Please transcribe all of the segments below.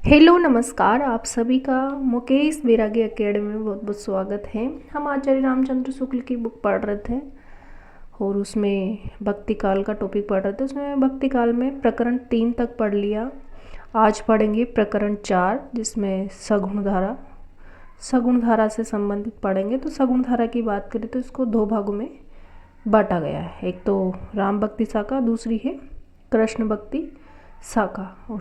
Hello नमस्कार, आप सभी का मुकेश बैरागी एकेडमी में बहुत बहुत स्वागत है। हम आचार्य रामचंद्र शुक्ल की बुक पढ़ रहे थे और उसमें भक्ति काल का टॉपिक पढ़ रहे थे। उसमें भक्ति काल में प्रकरण 3 तक पढ़ लिया। आज पढ़ेंगे प्रकरण 4 जिसमें सगुण धारा से संबंधित पढ़ेंगे। तो सगुण धारा की बात करें तो इसको 2 भागों में बांटा गया है। एक तो राम भक्ति शाखा, दूसरी है कृष्ण भक्ति शाखा। और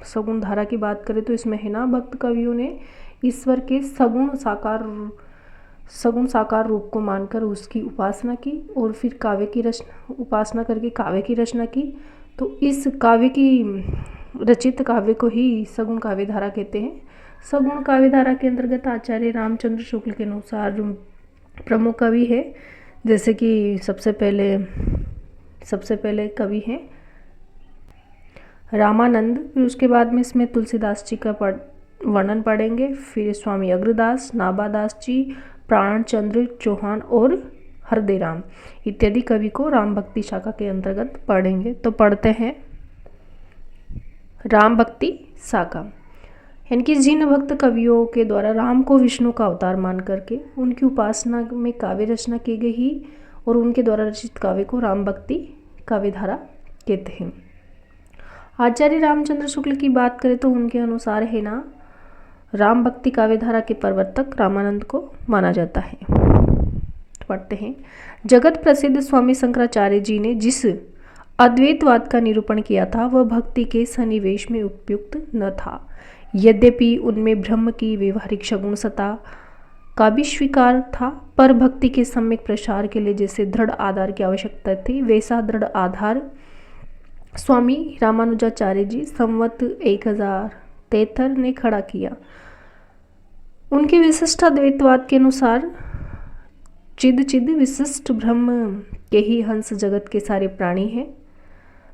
सगुण धारा की बात करें तो इसमें है ना, भक्त कवियों ने ईश्वर के सगुण साकार रूप को मानकर उसकी उपासना की और फिर उपासना करके काव्य की रचना की। तो इस रचित काव्य को ही सगुण काव्य धारा कहते हैं। सगुण काव्य धारा के अंतर्गत आचार्य रामचंद्र शुक्ल के अनुसार जो प्रमुख कवि है, जैसे कि सबसे पहले कवि हैं रामानंद। फिर उसके बाद में इसमें तुलसीदास जी का वर्णन पढ़ेंगे। फिर स्वामी अग्रदास, नाभादास जी, प्राणचंद्र चौहान और हरदेराम इत्यादि कवि को राम भक्ति शाखा के अंतर्गत पढ़ेंगे। तो पढ़ते हैं राम भक्ति शाखा। यानी कि जिन भक्त कवियों के द्वारा राम को विष्णु का अवतार मान करके उनकी उपासना में काव्य रचना की गई और उनके द्वारा रचित काव्य को राम भक्ति काव्य धारा कहते हैं। आचार्य रामचंद्र शुक्ल की बात करें तो उनके अनुसार है ना, राम भक्ति काव्य धारा के प्रवर्तक रामानंद को माना जाता है। पढ़ते हैं। जगत प्रसिद्ध स्वामी शंकराचार्य जी ने जिस अद्वैतवाद का निरूपण किया था वह भक्ति के सन्निवेश में उपयुक्त न था। यद्यपि उनमें ब्रह्म की व्यवहारिक सगुण सत्ता का भी स्वीकार था, पर भक्ति के सम्यक प्रसार के लिए जैसे दृढ़ आधार की आवश्यकता थी वैसा दृढ़ आधार स्वामी रामानुजाचार्य जी संवत 1073 ने खड़ा किया। उनके विशिष्ट अद्वैतवाद के अनुसार चिद विशिष्ट ब्रह्म के ही हंस जगत के सारे प्राणी हैं,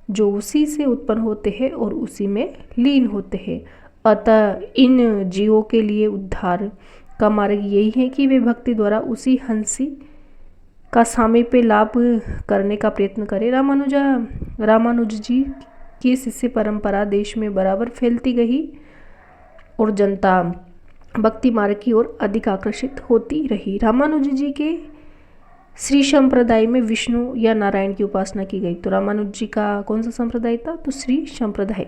जो उसी से उत्पन्न होते हैं और उसी में लीन होते हैं। अतः इन जीवों के लिए उद्धार का मार्ग यही है कि वे भक्ति द्वारा उसी हंसी का सामीप्य लाभ करने का प्रयत्न करें। रामानुज जी की शिष्य परंपरा देश में बराबर फैलती गई और जनता भक्ति मार्ग की ओर अधिक आकर्षित होती रही। रामानुज जी के श्री संप्रदाय में विष्णु या नारायण की उपासना की गई। तो रामानुज जी का कौन सा संप्रदाय था? तो श्री संप्रदाय।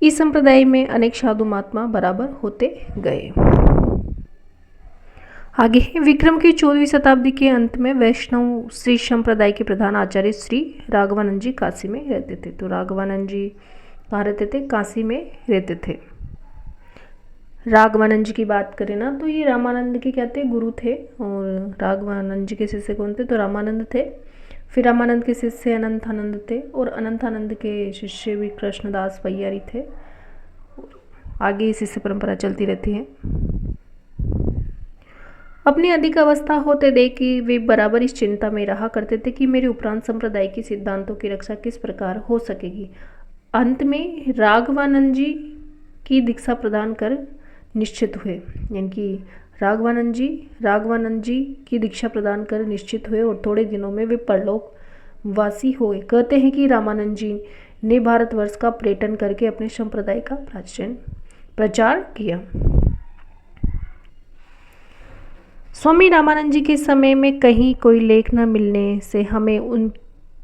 इस संप्रदाय में अनेक साधु महात्मा बराबर होते गए। आगे है, विक्रम की 14वीं शताब्दी के अंत में वैष्णव श्री संप्रदाय के प्रधान आचार्य श्री राघवानंद जी काशी में रहते थे। तो राघवानंद जी कहाँ रहते थे? काशी में रहते थे। राघवानंद जी की बात करें ना, तो ये रामानंद के क्या थे? गुरु थे। और राघवानंद जी के शिष्य कौन थे? तो रामानंद थे। फिर रामानंद के शिष्य अनंतानंद थे और अनंतानंद के शिष्य भी कृष्णदास पय्यारी थे। आगे शिष्य परंपरा चलती रहती है। अपनी अधिक अवस्था होते देख कि वे बराबर इस चिंता में रहा करते थे कि मेरे उपरांत संप्रदाय के सिद्धांतों की रक्षा किस प्रकार हो सकेगी। अंत में राघवानंद जी की दीक्षा प्रदान कर निश्चित हुए। यानी कि राघवानंद जी की दीक्षा प्रदान कर निश्चित हुए और थोड़े दिनों में वे परलोक वासी हुए। कहते हैं कि रामानंद जी ने भारतवर्ष का पर्यटन करके अपने संप्रदाय का प्रचार किया। स्वामी रामानंद जी के समय में कहीं कोई लेख न मिलने से हमें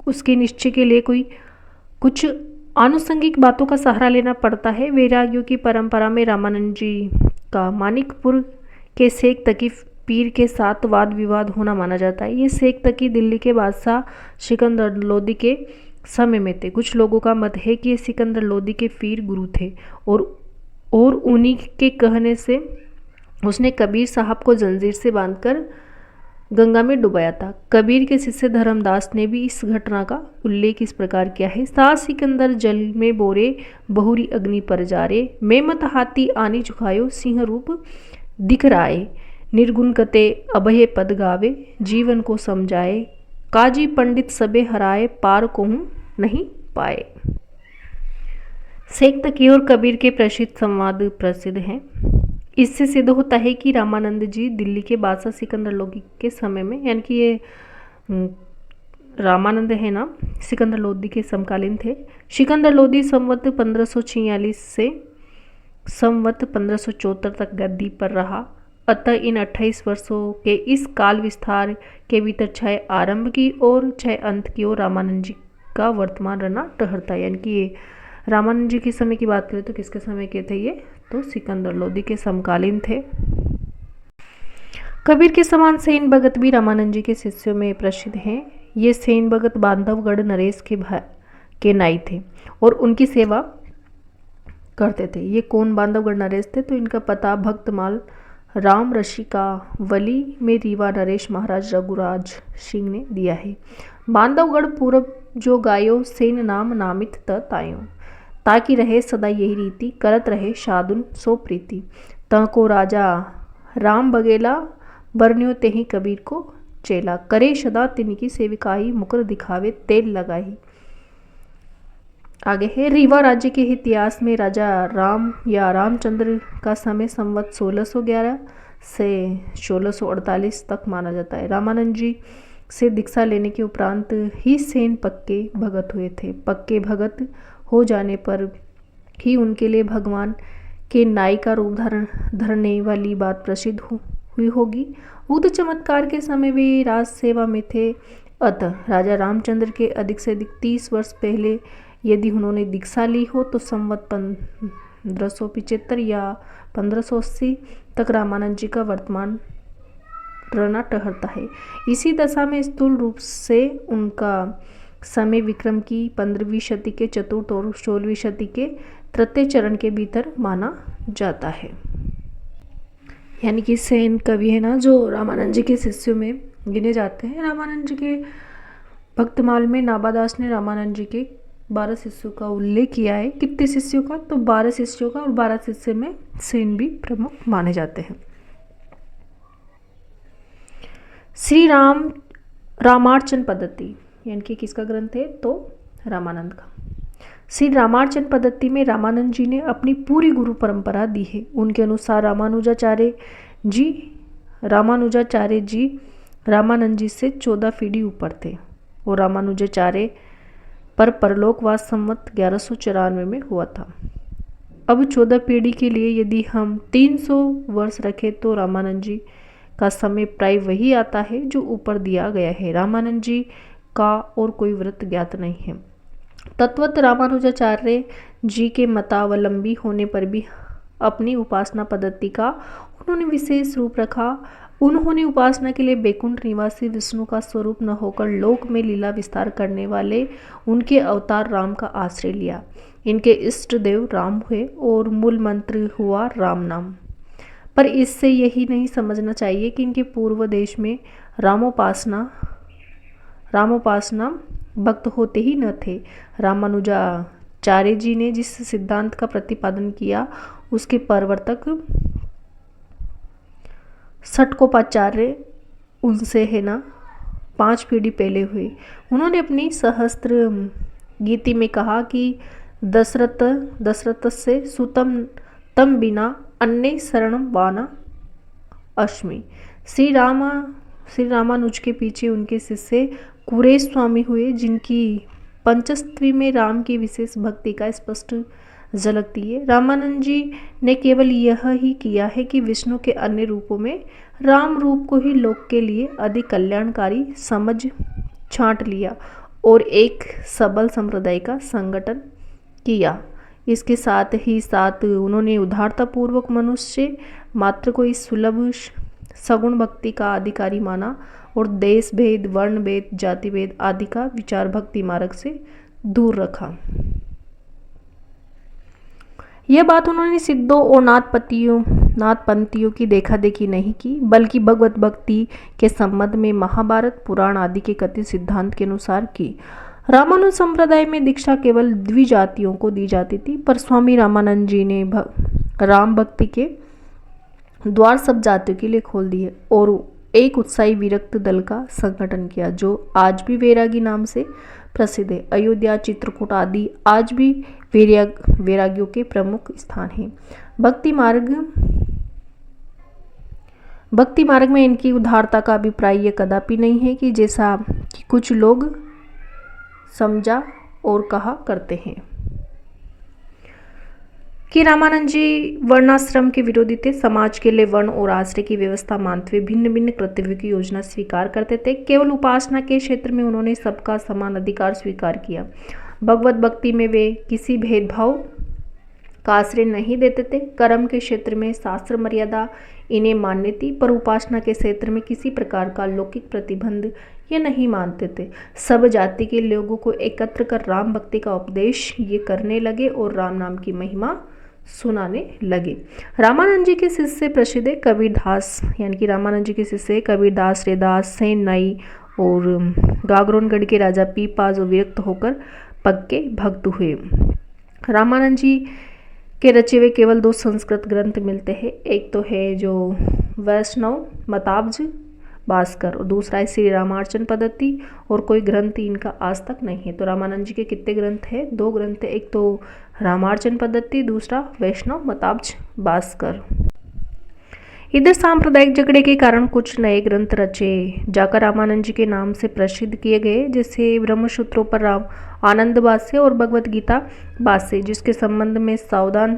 उसके निश्चय के लिए कुछ आनुषंगिक बातों का सहारा लेना पड़ता है। वैरागियों की परंपरा में रामानंद जी का मानिकपुर के शेख तकी पीर के साथ वाद विवाद होना माना जाता है। ये शेख तकी दिल्ली के बादशाह सिकंदर लोदी के समय में थे। कुछ लोगों का मत है कि ये सिकंदर लोदी के पीर गुरु थे और उन्हीं के कहने से उसने कबीर साहब को जंजीर से बांधकर गंगा में डुबाया था। कबीर के शिष्य धर्मदास ने भी इस घटना का उल्लेख इस प्रकार किया है। सा सिकंदर जल में बोरे बहुरी अग्नि पर जारे, मैं मत हाथी आनी झुकायो सिंह रूप दिखराए, निर्गुण कते अभय पद गावे, जीवन को समझाए, काजी पंडित सबे हराए, पार को नहीं पाए। शेख तकी और कबीर के प्रसिद्ध संवाद प्रसिद्ध हैं। इससे सिद्ध होता है कि रामानंद जी दिल्ली के बादशाह सिकंदर लोदी के समय में, यानी कि ये रामानंद है ना सिकंदर लोदी के समकालीन थे। सिकंदर लोदी संवत 1546 से संवत 1574 तक गद्दी पर रहा। अतः इन 28 वर्षों के इस काल विस्तार के भीतर 6 आरंभ की और 6 अंत की ओर रामानंद जी का वर्तमान रहना ठहरता है। यानी कि ये रामानंद जी के समय की बात करें तो किसके समय के थे ये, तो सिकंदर लोदी के समकालीन थे। कबीर के समान सेन भगत भी रामानंद जी के शिष्यों में प्रसिद्ध हैं। ये सेन भगत बांधवगढ़ नरेश के नाई थे और उनकी सेवा करते थे। ये कौन बांधवगढ़ नरेश थे, तो इनका पता भक्तमाल राम रशिका वली में रीवा नरेश महाराज रघुराज सिंह ने दिया है। बांधवगढ़ पूरब जो गायो सेन नाम नामित तायो, ताकि रहे सदा यही रीति, करत रहे साधुन सो प्रीति। त को राजा राम बगेला, बरन्यो तेहि कबीर को चेला, करे सदा तिनकी सेविकाई, मुकर दिखावे तेल लगाई। आगे है रीवा राज्य के इतिहास में राजा राम या रामचंद्र का समय संवत 1611 से 1648 तक माना जाता है। रामानंद जी से दीक्षा लेने के उपरांत ही सेन पक्के भगत हुए थे। पक्के भगत हो जाने पर ही उनके लिए भगवान के नाई का रूप धरने वाली बात प्रसिद्ध हुई होगी। उक्त चमत्कार के समय वे राज सेवा में थे। अतः राजा रामचंद्र के अधिक से अधिक 30 वर्ष पहले यदि उन्होंने दीक्षा ली हो तो संवत 1575 या 1580 तक रामानंद जी का वर्तमान रहना ठहरता है। इसी दशा में स्थूल रूप से उनका समय विक्रम की 15वीं शती के चतुर्थ और 16वीं शती के तृतीय चरण के भीतर माना जाता है। यानी कि सेन कवि है ना जो रामानंद जी के शिष्यों में गिने जाते हैं। रामानंद जी के भक्तमाल में नाभादास ने रामानंद जी के 12 शिष्यों का उल्लेख किया है। कितने शिष्यों का, तो 12 शिष्यों का, और 12 शिष्य में सेन भी प्रमुख माने जाते हैं। श्री रामार्चन पद्धति यानी कि किसका ग्रंथ है, तो रामानंद का। श्री रामार्चन पद्धति में रामानंद जी ने अपनी पूरी गुरु परंपरा दी है। उनके अनुसार रामानुजाचार्य जी रामानंद जी से 14 पीढ़ी ऊपर थे और रामानुजाचार्य पर परलोकवास संवत 1194 में हुआ था। अब 14 पीढ़ी के लिए यदि हम 300 वर्ष रखें तो रामानंद जी का समय प्राय वही आता है जो ऊपर दिया गया है। रामानंद जी का और कोई व्रत ज्ञात नहीं है। तत्वत रामानुजाचार्य जी के मतावलंबी होने पर भी अपनी उपासना पद्धति का उन्होंने विशेष रूप रखा। उन्होंने उपासना के लिए बैकुंठ निवासी विष्णु का स्वरूप न होकर लोक में लीला विस्तार करने वाले उनके अवतार राम का आश्रय लिया। इनके इष्ट देव राम हुए और मूल मंत्र हुआ राम नाम। पर इससे यही नहीं समझना चाहिए कि इनके पूर्व देश में रामोपासना भक्त होते ही न थे। रामानुजाचार्य जी ने जिस सिद्धांत का प्रतिपादन किया उसके प्रवर्तक षटकोपाचार्य उनसे है ना 5 पीढ़ी पहले हुए। उन्होंने अपनी सहस्त्र गीति में कहा कि दशरथ से सुतम तम बिना अन्य शरणम वाना अस्मि। श्री रामानुज के पीछे उनके शिष्य कुरेश स्वामी हुए, जिनकी पंचस्तवी में राम की विशेष भक्ति का स्पष्ट झलकती है। रामानंद जी ने केवल यह ही किया है कि विष्णु के अन्य रूपों में राम रूप को ही लोक के लिए अधिक कल्याणकारी समझ छांट लिया और एक सबल संप्रदाय का संगठन किया। इसके साथ ही साथ उन्होंने उदारतापूर्वक मनुष्य मात्र को इस सुलभ सगुण भक्ति का अधिकारी माना और देश भेद, वर्ण भेद, जाति भेद आदि का विचार भक्ति मार्ग से दूर रखा। यह बात उन्होंने सिद्धों और नाथपंथियों की देखा देखी नहीं की, बल्कि भगवत भक्ति के संबंध में महाभारत, पुराण आदि के कथित सिद्धांत के अनुसार की। रामानुज संप्रदाय में दीक्षा केवल द्विजातियों को दी जाती थी, पर स्वामी रामानंद जी ने राम भक्ति के द्वार सब जातियों के लिए खोल दिए और एक उत्साही विरक्त दल का संगठन किया जो आज भी वैरागी नाम से प्रसिद्ध है। अयोध्या, चित्रकूट आदि आज भी वैरागियों के प्रमुख स्थान हैं। भक्ति मार्ग में इनकी उदारता का अभिप्राय यह कदापि नहीं है कि जैसा कि कुछ लोग समझा और कहा करते हैं कि रामानंद जी वर्णाश्रम के विरोधी थे। समाज के लिए वर्ण और आश्रय की व्यवस्था मानते हुए भिन्न भिन्न कर्तव्यों की योजना स्वीकार करते थे। केवल उपासना के क्षेत्र में उन्होंने सबका समान अधिकार स्वीकार किया। भगवत भक्ति में वे किसी भेदभाव का आश्रय नहीं देते थे। कर्म के क्षेत्र में शास्त्र मर्यादा इन्हें मान्य थी, पर उपासना के क्षेत्र में किसी प्रकार का लौकिक प्रतिबंध ये नहीं मानते थे। सब जाति के लोगों को एकत्र कर राम भक्ति का उपदेश ये करने लगे और राम नाम की महिमा सुनाने लगे। रामानंद जी के शिष्य प्रसिद्ध है कबीरदास, यानी कि रामानंद जी के शिष्य कबीरदास, रैदास, सेन नाई और गागरोनगढ़ के राजा पीपा, जो विरक्त होकर पक्के भक्त हुए। रामानंद जी के रचे हुए केवल 2 संस्कृत ग्रंथ मिलते हैं। एक तो है जो वैष्णव मताब्ज भास्कर और दूसरा है श्री रामार्चन पद्धति, और कोई ग्रंथ इनका आज तक नहीं है। तो रामानंद जी के कितने ग्रंथ हैं? 2 ग्रंथ है, एक तो रामार्चन पद्धति, दूसरा वैष्णव मताब्ज भास्कर। इधर सांप्रदायिक झगड़े के कारण कुछ नए ग्रंथ रचे जाकर रामानंद जी के नाम से प्रसिद्ध किए गए, जैसे ब्रह्मसूत्रों पर राम आनंद भाष्य और भगवत गीता भाष्य, जिसके संबंध में सावधान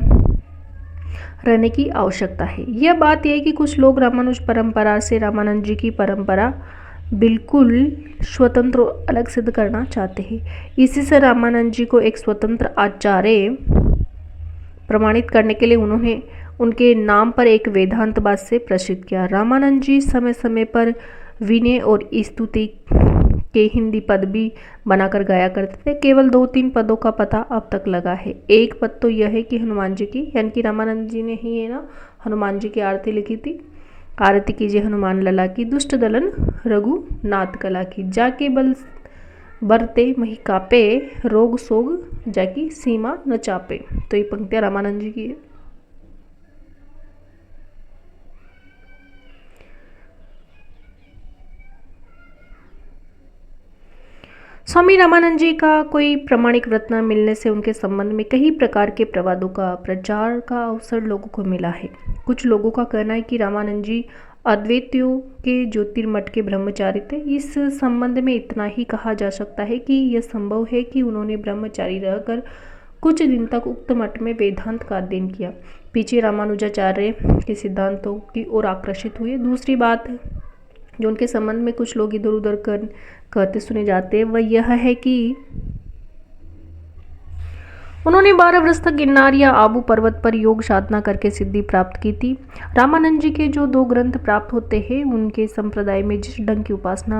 रहने की आवश्यकता है। यह बात यह है कि कुछ लोग रामानुज परंपरा से रामानंद जी की परंपरा बिल्कुल स्वतंत्र और अलग सिद्ध करना चाहते हैं। इसी से रामानंद जी को एक स्वतंत्र आचार्य प्रमाणित करने के लिए उन्होंने उनके नाम पर एक वेदांत भाष्य प्रसिद्ध किया। रामानंद जी समय समय पर विनय और स्तुति के हिंदी पद भी बनाकर गाया करते थे। केवल 2-3 पदों का पता अब तक लगा है। एक पद तो यह है कि हनुमान जी की, यानी कि रामानंद जी ने ही है ना हनुमान जी की आरती लिखी थी। आरती कीजिए हनुमान लला की, दुष्ट दलन रघुनाथ कला की, जाके बल बरते मही कापे, रोग सोग जाकी सीमा न चापे। तो ये पंक्तियां रामानंद जी की है। स्वामी रामानंद जी का कोई प्रामाणिक व्रत न मिलने से उनके संबंध में कई प्रकार के प्रवादों का प्रचार का अवसर लोगों को मिला है। कुछ लोगों का कहना है कि रामानंद जी अद्वैतियों के ज्योतिर्मठ के ब्रह्मचारी थे। इस संबंध में इतना ही कहा जा सकता है कि यह संभव है कि उन्होंने ब्रह्मचारी रहकर कुछ दिन तक उक्त मठ में वेदांत का अध्ययन किया, पीछे रामानुजाचार्य के सिद्धांतों की ओर आकर्षित हुए। दूसरी बात जो उनके संबंध में कुछ लोग इधर उधर कहते सुने जाते हैं वह यह है कि उन्होंने 12 वर्ष तक गिरनार या आबू पर्वत पर योग साधना करके सिद्धि प्राप्त की थी। रामानंद जी के जो 2 ग्रंथ प्राप्त होते हैं उनके संप्रदाय में जिस ढंग की उपासना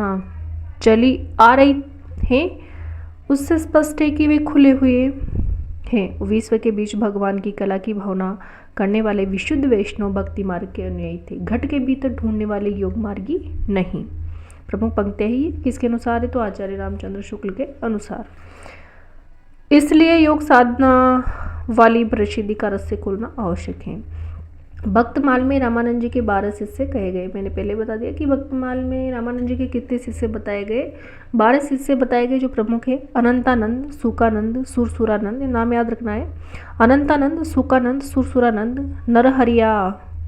चली आ रही है उससे स्पष्ट है कि वे खुले हुए हैं। विश्व के बीच भगवान की कला की भावना करने वाले विशुद्ध वैष्णव भक्ति मार्ग के अनुयायी थे, घट के भीतर ढूंढने वाले योग मार्गी नहीं। प्रमुख पंक्तियां ही किसके अनुसार है? तो आचार्य रामचंद्र शुक्ल के अनुसार। इसलिए योग साधना वाली प्रसिद्धि का रस्से खोलना आवश्यक है। भक्तमाल में रामानंद जी के 12 शिष्य कहे गए। मैंने पहले बता दिया कि भक्तमाल में रामानंद जी के कितने शिष्य बताए गए? 12 शिष्य बताए गए जो प्रमुख है। अनंतानंद, सुकानंद, सुरसुरानंद, नाम याद रखना है। अनंतानंद, सुकानंद, सुरसुरानंद, नरहरियानंद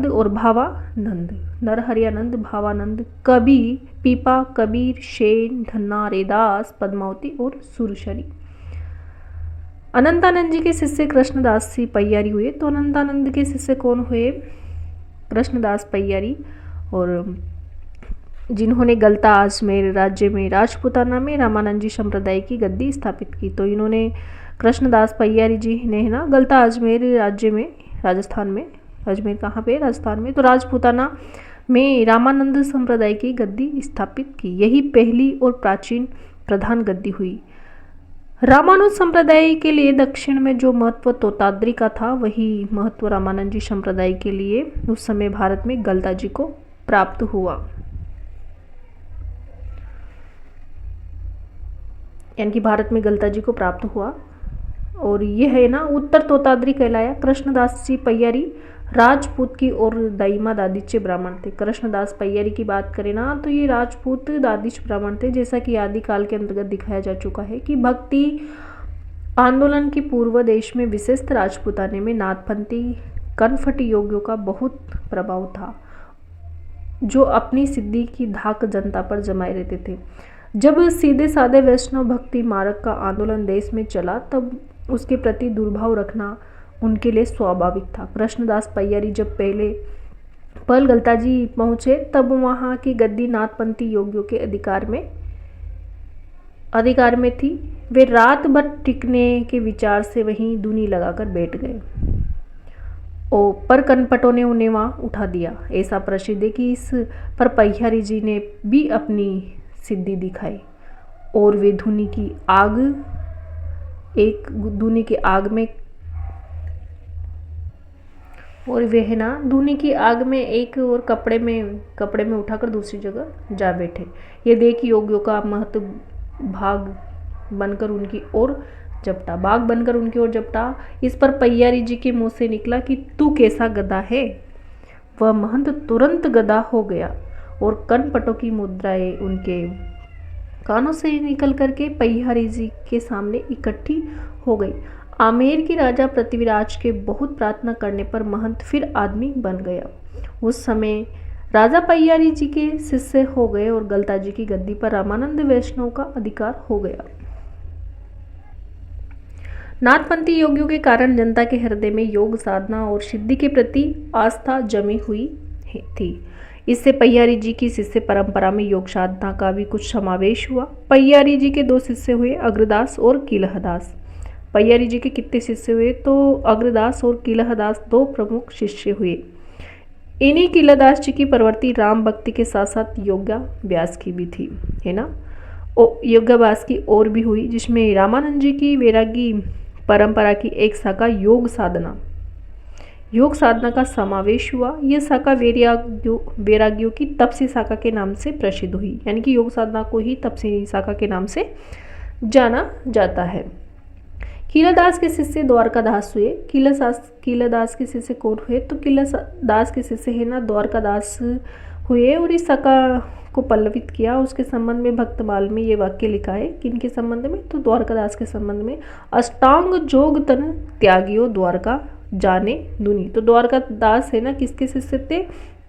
और भावानंद। नरहरियानंद, भावानंद, कबी, पीपा, कबीर, शेन, धन्ना, रैदास, पद्मावती और सुरशरी। अनंतानंद जी के शिष्य कृष्णदास जी पैयारी हुए। तो अनंतानंद के शिष्य कौन हुए? कृष्णदास पैयारी, और जिन्होंने गलता आजमेर राज्य में राजपूताना में रामानंद जी संप्रदाय की गद्दी स्थापित की। तो इन्होंने कृष्णदास पैयारी जी ने है ना गलता आजमेर राज्य में, राजस्थान में, अजमेर कहाँ पे? राजस्थान में। तो राजपूताना में रामानंद संप्रदाय की गद्दी स्थापित की। यही पहली और प्राचीन प्रधान गद्दी हुई। रामानुज संप्रदाय के लिए दक्षिण में जो महत्व तोताद्री का था वही महत्व रामानंद जी संप्रदाय के लिए उस समय भारत में गलता जी को प्राप्त हुआ। यानी कि भारत में गलता जी को प्राप्त हुआ, और यह है ना उत्तर तोताद्री कहलाया। कृष्णदास जी पैयारी राजपूत की और दाइमा दादिच्य ब्राह्मण थे। कृष्णदास पैयारी की बात करें ना तो ये राजपूत दादिच ब्राह्मण थे, जैसा कि आदिकाल के अंतर्गत दिखाया जा चुका है कि भक्ति आंदोलन के पूर्व देश में विशेषतः राजपूताने में नाथपंथी कनफट योगियों का बहुत प्रभाव था, जो अपनी सिद्धि की धाक जनता पर जमाए रहते थे। जब सीधे साधे वैष्णव भक्ति मार्ग का आंदोलन देश में चला तब उसके प्रति दुर्भाव रखना उनके लिए स्वाभाविक था। कृष्णदास पय्यारी जब पहले पल गलताजी पहुंचे तब वहां की गद्दी नाथपंथी योगियों के अधिकार में थी। वे रात भर टिकने के विचार से वहीं दूनी लगाकर बैठ गए पर कनपटों ने उन्हें वहां उठा दिया। ऐसा प्रसिद्ध है कि इस पर पय्यारी जी ने भी अपनी सिद्धि दिखाई और वे धुनी की आग में एक और कपड़े में उठाकर दूसरी जगह जा बैठे। ये देख योगियों का महत्व बाग बनकर उनकी ओर जपटा। इस पर पय्यारी जी के मुंह से निकला कि तू कैसा गधा है। वह महंत तुरंत गधा हो गया और कनपटों की मुद्राएं उनके कानों से निकल करके पय्यारी जी के सामने इकट्ठी हो गई। आमेर के राजा पृथ्वीराज के बहुत प्रार्थना करने पर महंत फिर आदमी बन गया। उस समय राजा पय्यारी जी के शिष्य हो गए और गलताजी की गद्दी पर रामानंद वैष्णव का अधिकार हो गया। नाथपंथी योगियों के कारण जनता के हृदय में योग साधना और सिद्धि के प्रति आस्था जमी हुई थी। इससे पय्यारी जी की शिष्य परंपरा में योग साधना का भी कुछ समावेश हुआ। पय्यारी जी के 2 शिष्य हुए, अग्रदास और किलहदास। पय्यारी जी के कितने शिष्य हुए तो अग्रदास और किलहदास 2 प्रमुख शिष्य हुए। इन्हीं किलहदास जी की प्रवृत्ति राम भक्ति के साथ साथ योगाभ्यास की भी थी, है ना। योगाभ्यास की और भी हुई, जिसमें रामानंद जी की वैरागी परंपरा की एक शाखा योग साधना का समावेश हुआ। यह शाखा वैरागियों की तपसी शाखा के नाम से प्रसिद्ध हुई, यानी कि योग साधना को ही तपसी शाखा के नाम से जाना जाता है। किलदास के शिष्य द्वारकादास हुए। किलदास के शिष्य कौन हुए तो किलदास के शिष्य है ना द्वारकादास हुए और इस शाखा को पल्लवित किया। उसके संबंध में भक्तमाल में ये वाक्य लिखा है, किनके संबंध में तो द्वारकादास के संबंध में। अष्टांग जोग तन त्यागियो द्वारका जाने दुनी। तो द्वारकादास है ना किसके शिष्य थे,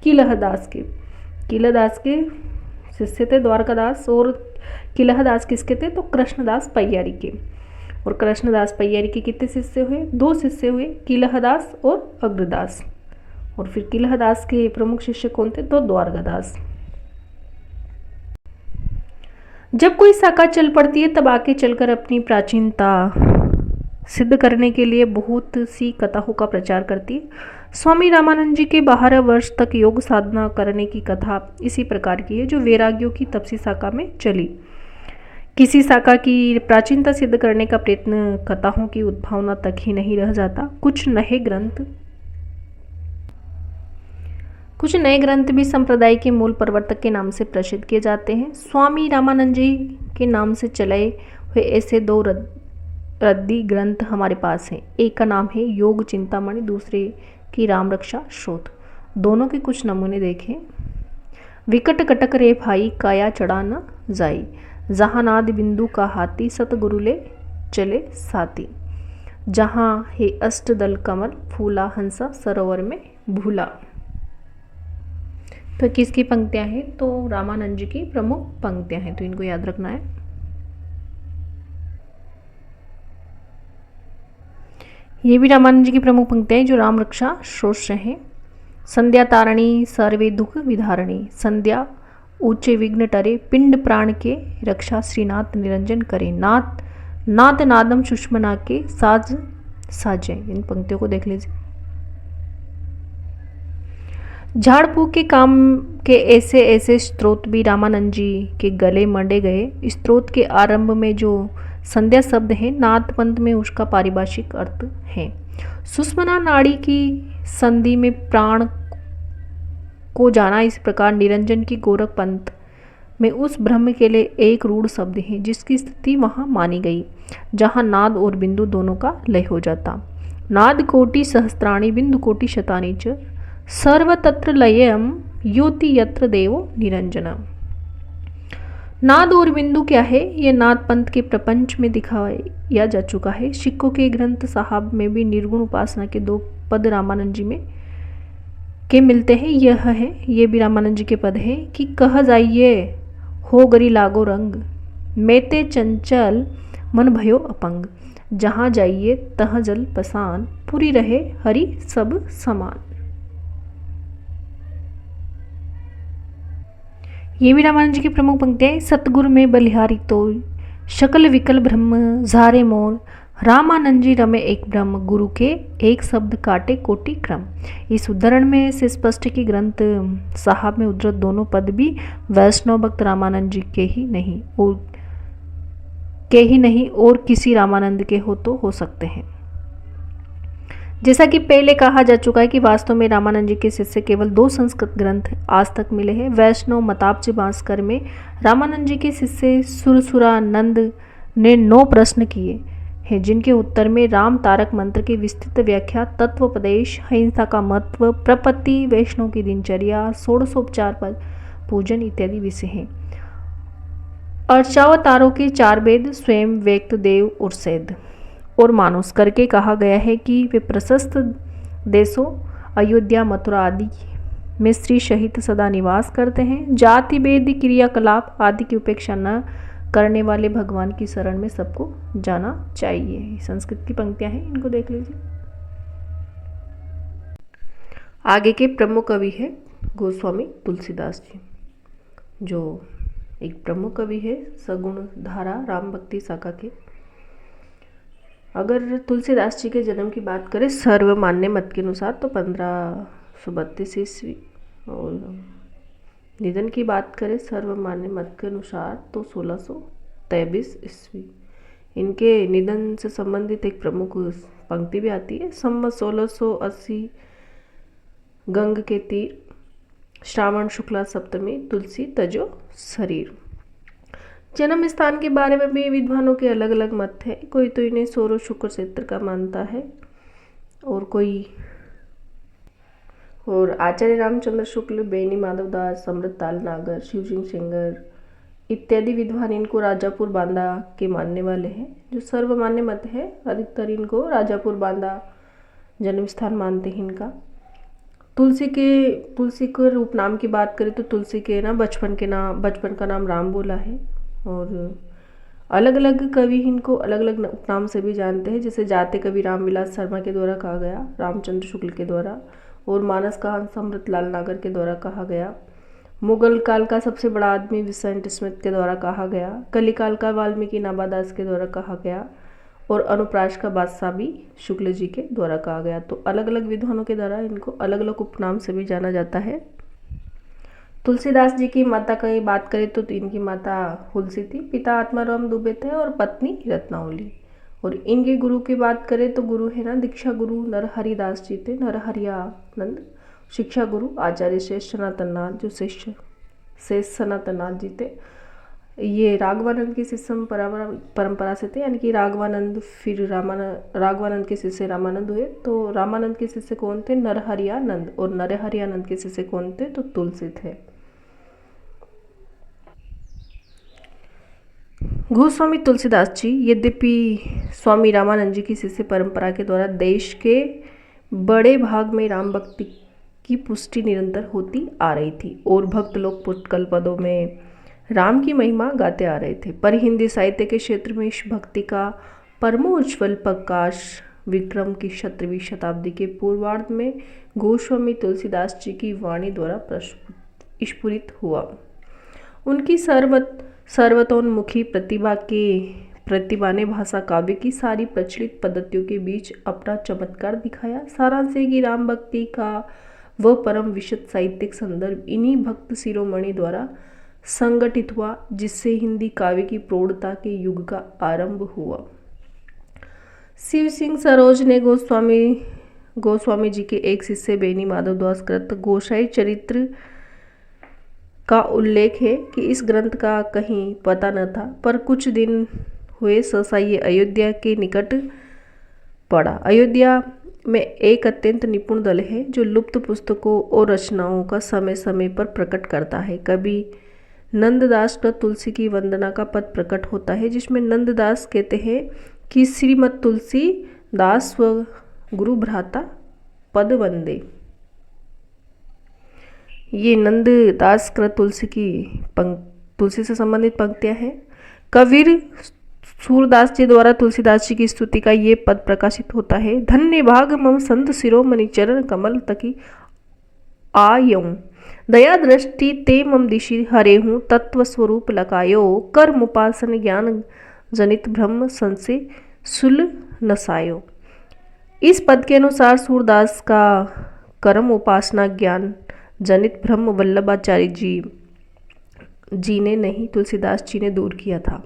किलहदास के शिष्य थे द्वारकादास। और किलहदास किसके थे तो कृष्णदास पय्यारी के। और कृष्णदास पय्यारी के कितने शिष्य हुए, 2 शिष्य हुए, किलहदास और अग्रदास। और फिर किलहदास के प्रमुख शिष्य कौन थे तो द्वारकादास। जब कोई शाखा चल पड़ती है तब आगे चलकर अपनी प्राचीनता सिद्ध करने के लिए बहुत सी कथाओं का प्रचार करती है। स्वामी रामानंद जी के 12 वर्ष तक योग साधना करने की कथा इसी प्रकार की है, जो वैरागियों की तपसी शाखा में चली। किसी शाखा की प्राचीनता सिद्ध करने का प्रयत्न कथाओं की उद्भावना तक ही नहीं रह जाता। कुछ नए ग्रंथ भी संप्रदाय के मूल प्रवर्तक के नाम से प्रसिद्ध किए जाते हैं। स्वामी रामानंद जी के नाम से चलाए हुए ऐसे 2 रद्दी ग्रंथ हमारे पास हैं। एक का नाम है योग चिंतामणि, दूसरे की राम रक्षा शोध। दोनों के कुछ नमूने देखें। विकट कटक रे भाई काया चढ़ा न जाई, जहाँ नाद बिंदु का हाथी सतगुरु ले चले साथी, जहाँ है अष्टदल कमल फूला हंसा सरोवर में भूला। तो किसकी पंक्तियां हैं तो रामानंद जी की प्रमुख पंक्तियां हैं, तो इनको याद रखना है। ये भी रामानंद जी की प्रमुख पंक्तियां हैं जो राम रक्षा शोष हैं। संध्या तारणी सर्वे दुख विधारणी, संध्या ऊंचे विघ्न टरे, पिंड प्राण के रक्षा श्रीनाथ निरंजन करे, नाथ नादम सुषमना के साज साजे। इन पंक्तियों को देख लीजिए। झाड़ फूक के काम के ऐसे स्त्रोत भी रामानंद जी के गले मंडे गए। स्त्रोत के आरंभ में जो संध्या शब्द है नाथ पंथ में उसका पारिभाषिक अर्थ है। सुषमना नाड़ी की संधि में प्राण को जाना। इस प्रकार निरंजन की गोरख पंथ में उस ब्रह्म के लिए एक रूढ़ शब्द है जिसकी स्थिति वहां मानी गई जहां नाद और बिंदु दोनों का लय हो जाता। नाद कोटि सहस्त्राणी बिंदु कोटि शतानी च, सर्वतत्र लयम योति यत्र देवो निरंजन। नाद और बिंदु क्या है, यह नाद पंथ के प्रपंच में दिखाया जा चुका है। सिक्कों के ग्रंथ साहब में भी निर्गुण उपासना के 2 पद रामानंद जी में के मिलते हैं। ये भी रामानंद जी के पद हैं कि कह जाइए हो गरी लागो रंग, मेते चंचल मन भयो अपंग, जहाँ जाइए तहाँ जल पसान, पूरी रहे हरि सब समान। ये भी रामानंद जी की प्रमुख पंक्तियाँ हैं। सतगुरु में बलिहारी तो शकल विकल ब्रह्म झारे मोर, रामानंद जी रमे एक ब्रह्म, गुरु के एक शब्द काटे कोटि क्रम। इस उद्धरण में से स्पष्ट है कि ग्रंथ साहब में उद्धृत दोनों पद भी वैष्णव भक्त रामानंद जी के ही नहीं और किसी रामानंद के हो तो हो सकते हैं। जैसा कि पहले कहा जा चुका है कि वास्तव में रामानंद जी के शिष्य केवल 2 संस्कृत ग्रंथ आज तक मिले हैं। वैष्णव मताब्ज भास्कर में रामानंद जी के शिष्य सुरसुरानंद ने 9 प्रश्न किए हैं, जिनके उत्तर में राम तारक मंत्र की विस्तृत व्याख्या, तत्वोपदेश, अहिंसा का महत्व, प्रपत्ति, वैष्णव की दिनचर्या, षोडशोपचार पद पूजन इत्यादि विषय हैं। अर्चावतारों के 4 वेद स्वयं व्यक्त देव और सैद और मानुस करके कहा गया है कि वे प्रशस्त देशों अयोध्या मथुरा आदि में स्त्री सहित सदा निवास करते हैं। जाति भेद क्रियाकलाप आदि की उपेक्षा न करने वाले भगवान की शरण में सबको जाना चाहिए। संस्कृत की पंक्तियां हैं, इनको देख लीजिए। आगे के प्रमुख कवि है गोस्वामी तुलसीदास जी, जो एक प्रमुख कवि है सगुण धारा राम भक्ति शाखा के। अगर तुलसीदास जी के जन्म की बात करें सर्वमान्य मत के अनुसार तो 1532 ईस्वी, और निधन की बात करें सर्वमान्य मत के अनुसार तो 1623 ईस्वी। इनके निधन से संबंधित एक प्रमुख पंक्ति भी आती है। संवत 1680 गंग के तीर, श्रावण शुक्ला सप्तमी, तुलसी तजो शरीर। जन्म स्थान के बारे में भी विद्वानों के अलग अलग मत है। कोई तो इन्हें सोरो शुक्र क्षेत्र का मानता है और आचार्य रामचंद्र शुक्ल, बेनी माधवदास, अमृत ताल नागर, शिव सिंह सेंगर इत्यादि विद्वान इनको राजापुर बांदा के मानने वाले हैं। जो सर्वमान्य मत है अधिकतर इनको राजापुर बांदा जन्म स्थान मानते हैं इनका। तुलसी के रूप नाम की बात करें तो तुलसी के बचपन का नाम राम बोला है, और अलग अलग कवि इनको अलग अलग उपनाम से भी जानते हैं। जैसे जाते कवि रामविलास शर्मा के द्वारा कहा गया, रामचंद्र शुक्ल के द्वारा, और मानस का हंस अमृत लाल नागर के द्वारा कहा गया। मुगल काल का सबसे बड़ा आदमी विंसेंट स्मिथ के द्वारा कहा गया। कलिकाल का वाल्मीकि नाबादास के द्वारा कहा गया, और अनुप्राश का बादशाह भी शुक्ल जी के द्वारा कहा गया। तो अलग अलग विद्वानों के द्वारा इनको अलग अलग उपनाम से भी जाना जाता है। तुलसीदास जी की माता की बात करें तो इनकी माता हुलसी थी, पिता आत्माराम दुबे थे और पत्नी रत्नावली। और इनके गुरु की बात करें तो गुरु है दीक्षा गुरु नरहरिदास जी थे, नरहरियानंद। शिक्षा गुरु आचार्य शेष सनातन नाथ, जो शेष सनातन नाथ जी थे। ये राघवानंद की शिष्य परंपरा से थे, यानी कि राघवानंद फिर राघवानंद के शिष्य रामानंद हुए। तो रामानंद के शिष्य कौन थे? नरहरियानंद। और नरहरियानंद के शिष्य कौन थे? तो तुलसी थे। गोस्वामी तुलसीदास जी यद्यपि स्वामी रामानंद जी की शिष्य परंपरा के द्वारा देश के बड़े भाग में राम भक्ति की पुष्टि निरंतर होती आ रही थी और भक्त लोग पुष्कल पदों में राम की महिमा गाते आ रहे थे, पर हिंदी साहित्य के क्षेत्र में इस भक्ति का परमोज्ज्वल प्रकाश विक्रम की 17वीं शताब्दी के पूर्वार्ध में गोस्वामी तुलसीदास जी की वाणी द्वारा स्फुरित हुआ। उनकी सर्वतोन्मुखी प्रतिभा ने भाषा काव्य की सारी प्रचलित पद्धतियों के बीच अपना चमत्कार दिखाया। सारांश है कि राम भक्ति का वह परम विशुद्ध साहित्यिक संदर्भ इन्हीं भक्त शिरोमणि द्वारा संगठित हुआ, जिससे हिंदी काव्य की प्रौढ़ता के युग का आरंभ हुआ। शिव सिंह सरोज ने गोस्वामी जी के एक शिष्य बेनी माधवदास कृत गोसाई चरित्र का उल्लेख है कि इस ग्रंथ का कहीं पता न था, पर कुछ दिन हुए सहसा ये अयोध्या के निकट पड़ा। अयोध्या में एक अत्यंत निपुण दल है जो लुप्त पुस्तकों और रचनाओं का समय समय पर प्रकट करता है। कभी नंददास का तुलसी की वंदना का पद प्रकट होता है, जिसमें नंददास कहते हैं कि श्रीमद तुलसी दास व गुरु भ्राता पद वंदे। ये नंददास कृत तुलसी की तुलसी से संबंधित पंक्तियां हैं। कबीर सूरदास जी द्वारा तुलसीदास जी की स्तुति का ये पद प्रकाशित होता है। धन्य भाग मम संत शिरोमणि चरण कमल तकी आयऊं, दया दृष्टि ते मम दिशि हरे हूँ, तत्व स्वरूप लकायो, कर्म उपासन ज्ञान जनित ब्रह्म संशय सुल नसायो। इस पद के अनुसार सूरदास का कर्म उपासना ज्ञान जनित ब्रह्म वल्लभाचार्य जी ने नहीं, तुलसीदास जी ने दूर किया था।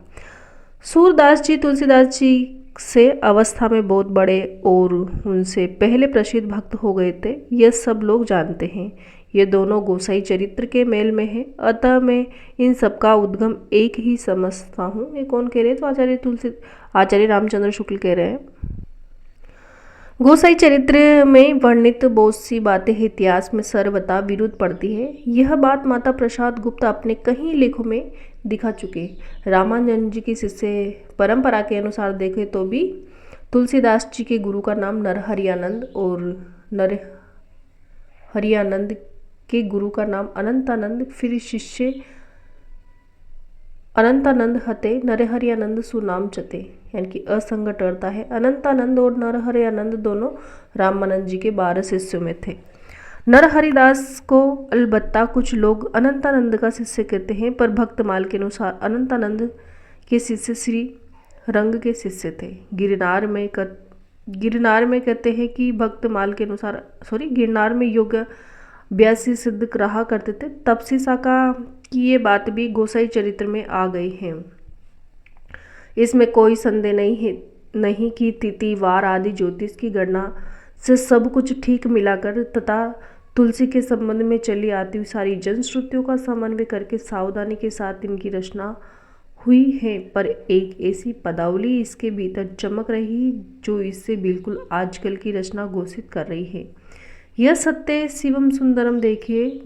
सूरदास जी तुलसीदास जी से अवस्था में बहुत बड़े और उनसे पहले प्रसिद्ध भक्त हो गए थे, यह सब लोग जानते हैं। ये दोनों गोसाई चरित्र के मेल में हैं, अतः मैं इन सब का उद्गम एक ही समझता हूँ। ये कौन कह रहे हैं? तो आचार्य रामचंद्र शुक्ल कह रहे हैं। गोसाई चरित्र में वर्णित बहुत सी बातें इतिहास में सर्वथा विरुद्ध पड़ती है। यह बात माता प्रसाद गुप्ता अपने कई लेखों में दिखा चुके। रामानुजन जी की शिष्य परंपरा के अनुसार देखें तो भी तुलसीदास जी के गुरु का नाम नरहरियानंद और नरहरियानंद के गुरु का नाम अनंतानंद, फिर शिष्य अनंतानंद हते नरहरियानंद सुनाम चते, यानी कि असंगत अर्थता है। अनंतानंद और नरहरियानंद दोनों रामानंद जी के 12 शिष्यों में थे। नरहरिदास को अलबत्ता कुछ लोग अनंतानंद का शिष्य कहते हैं, पर भक्तमाल के अनुसार अनंतानंद के शिष्य श्री रंग के शिष्य थे। गिरनार में कहते हैं कि भक्तमाल के अनुसार गिरनार में योग अभ्यासी सिद्ध रहा करते थे। तपसी शाखा की ये बात भी गोसाई चरित्र में आ गई है। इसमें कोई संदेह नहीं कि तिथि वार आदि ज्योतिष की गणना से सब कुछ ठीक मिलाकर तथा तुलसी के संबंध में चली आती हुई सारी जनश्रुतियों का समन्वय करके सावधानी के साथ इनकी रचना हुई है, पर एक ऐसी पदावली इसके भीतर चमक रही जो इससे बिल्कुल आजकल की रचना घोषित कर रही है। यह सत्य शिवम सुंदरम देखिए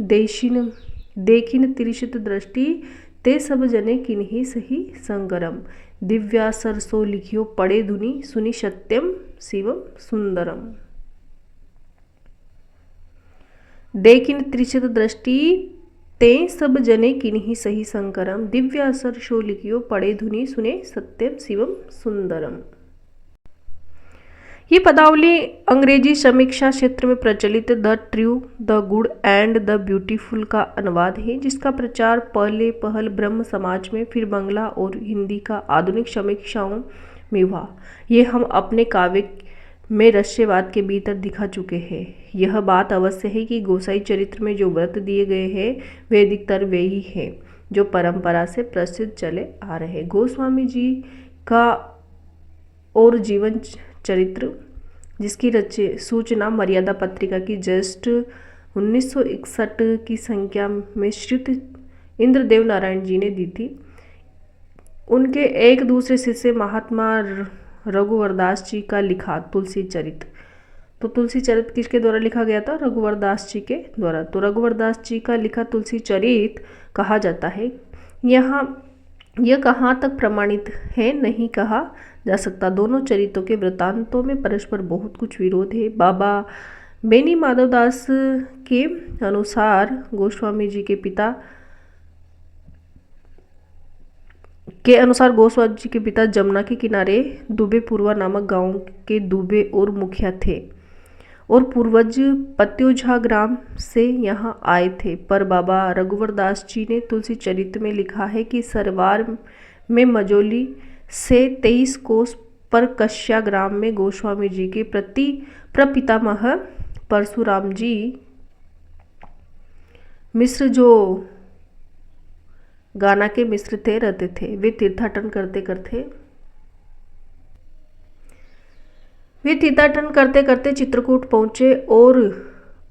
देखिन त्रिशित दृष्टि ते सब जने किन्हीं सही संगरम, दिव्या सरसो लिखियो पड़े धुनि सुनि सत्यम शिवम सुंदरम। देखिन त्रिशित दृष्टि ते सब जने किन्हीं सही संकरम, दिव्या सरसो लिखियो पड़े धुनि सुने सत्यम शिवम सुंदरम। ये पदावली अंग्रेजी समीक्षा क्षेत्र में प्रचलित the true, the good and the beautiful का अनुवाद है, जिसका प्रचार पहल ब्रह्म समाज में, फिर बांग्ला और हिंदी का आधुनिक समीक्षाओं में हुआ। ये हम अपने काव्य में रहस्यवाद के भीतर दिखा चुके हैं। यह बात अवश्य है कि गोसाई चरित्र में जो व्रत दिए गए हैं वे अधिकतर वे ही हैं जो परंपरा से प्रसिद्ध चले आ रहे। गोस्वामी जी का और जीवन चरित्र, जिसकी सूचना मर्यादा पत्रिका की ज्येष्ठ 1961 की संख्या में श्रीयुत इंद्रदेव नारायण जी ने दी थी। उनके एक दूसरे शिष्य महात्मा रघुवरदास जी का लिखा तुलसी चरित्र। तो तुलसी चरित्र किसके द्वारा लिखा गया था? रघुवरदास जी के द्वारा। तो रघुवरदास जी का लिखा तुलसी चरित्र कहा जाता है। यह कहाँ तक प्रमाणित है नहीं कहा जा सकता। दोनों चरित्रों के वृत्तांतों में परस्पर बहुत कुछ विरोध है। बाबा बेनी माधवदास के अनुसार गोस्वामी जी के पिता जमुना के किनारे दुबे पूर्वा नामक गांव के दुबे और मुखिया थे और पूर्वज पत्योझा ग्राम से यहाँ आए थे। पर बाबा रघुवरदास जी ने तुलसी चरित्र में लिखा है कि सरवार में मजोली से 23 कोस पर कश्या ग्राम में गोस्वामी जी के प्रपितामह परशुराम जी मिश्र, जो गाना के मिश्र थे, रहते थे। वे तीर्थाटन करते करते चित्रकूट पहुँचे और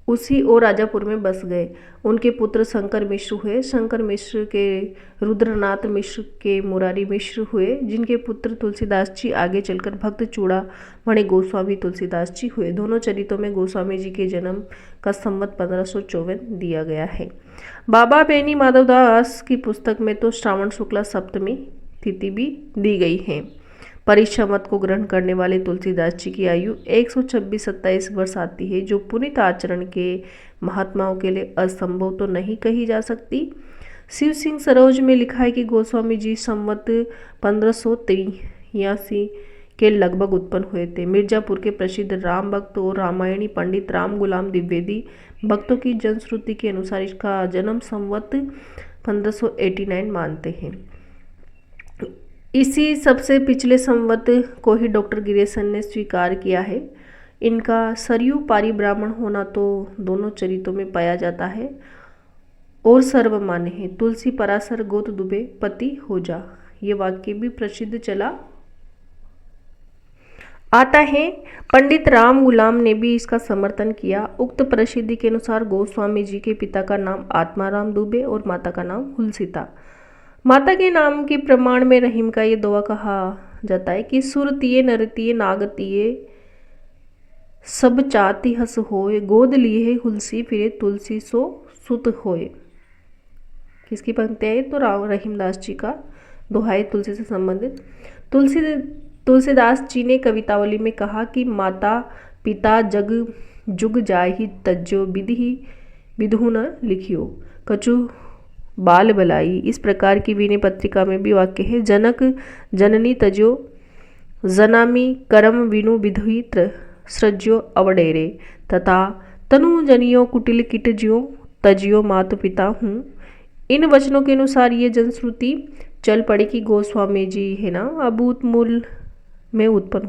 उसी और राजापुर में बस गए। उनके पुत्र शंकर मिश्र हुए। शंकर मिश्र के रुद्रनाथ मिश्र के मुरारी मिश्र हुए, जिनके पुत्र तुलसीदास जी आगे चलकर भक्त चूड़ामणि गोस्वामी तुलसीदास जी हुए। दोनों चरित्रों में गोस्वामी जी के जन्म का संवत 1554 दिया गया है। बाबा बेनी माधवदास की पुस्तक में तो श्रावण शुक्ला सप्तमी तिथि भी दी गई है। परीक्षा मत को ग्रहण करने वाले तुलसीदास जी की आयु 126-27 वर्ष आती है, जो पुनीत आचरण के महात्माओं के लिए असंभव तो नहीं कही जा सकती। शिव सिंह सरोज में लिखा है कि गोस्वामी जी संवत 1583 के लगभग उत्पन्न हुए थे। मिर्जापुर के प्रसिद्ध राम भक्त और रामायणी पंडित राम गुलाम द्विवेदी भक्तों की जनश्रुति के अनुसार इसका जन्म संवत 1589 मानते हैं। इसी सबसे पिछले संवत को ही डॉक्टर गिरेसन ने स्वीकार किया है। इनका सरयू पारी ब्राह्मण होना तो दोनों चरित्रों में पाया जाता है और सर्वमान्य है। तुलसी पराशर गोत दुबे पति हो जा, ये वाक्य भी प्रसिद्ध चला आता है। पंडित राम गुलाम ने भी इसका समर्थन किया। उक्त प्रसिद्धि के अनुसार गोस्वामी जी के पिता का नाम आत्माराम दुबे और माता का नाम हुलसिता। माता के नाम के प्रमाण में रहीम का ये दोहा कहा जाता है कि सुरतीय नरतीय नागतीय सब चाहती हस होए, गोद लिए हुलसी फिरे तुलसी सो सुत होए। किसकी पंक्ति है? तो रहीमदास जी का दोहा है तुलसी से संबंधित। तुलसीदास जी ने कवितावली में कहा कि माता पिता जग जुग जाहि तज्जो विधि विधु न लिखियो कछु बाल बलाई। इस प्रकार की विनय पत्रिका में भी वाक्य है, जनक जननी तजो जनामी करम विनु विधुत्र सृज्यो अवडेरे तथा तनु जनियो कुटिल किट ज्यो तजियो मातु पिता हूँ। इन वचनों के अनुसार ये जनश्रुति चल पड़ी कि गोस्वामी जी है ना अबूत मूल में उत्पन्न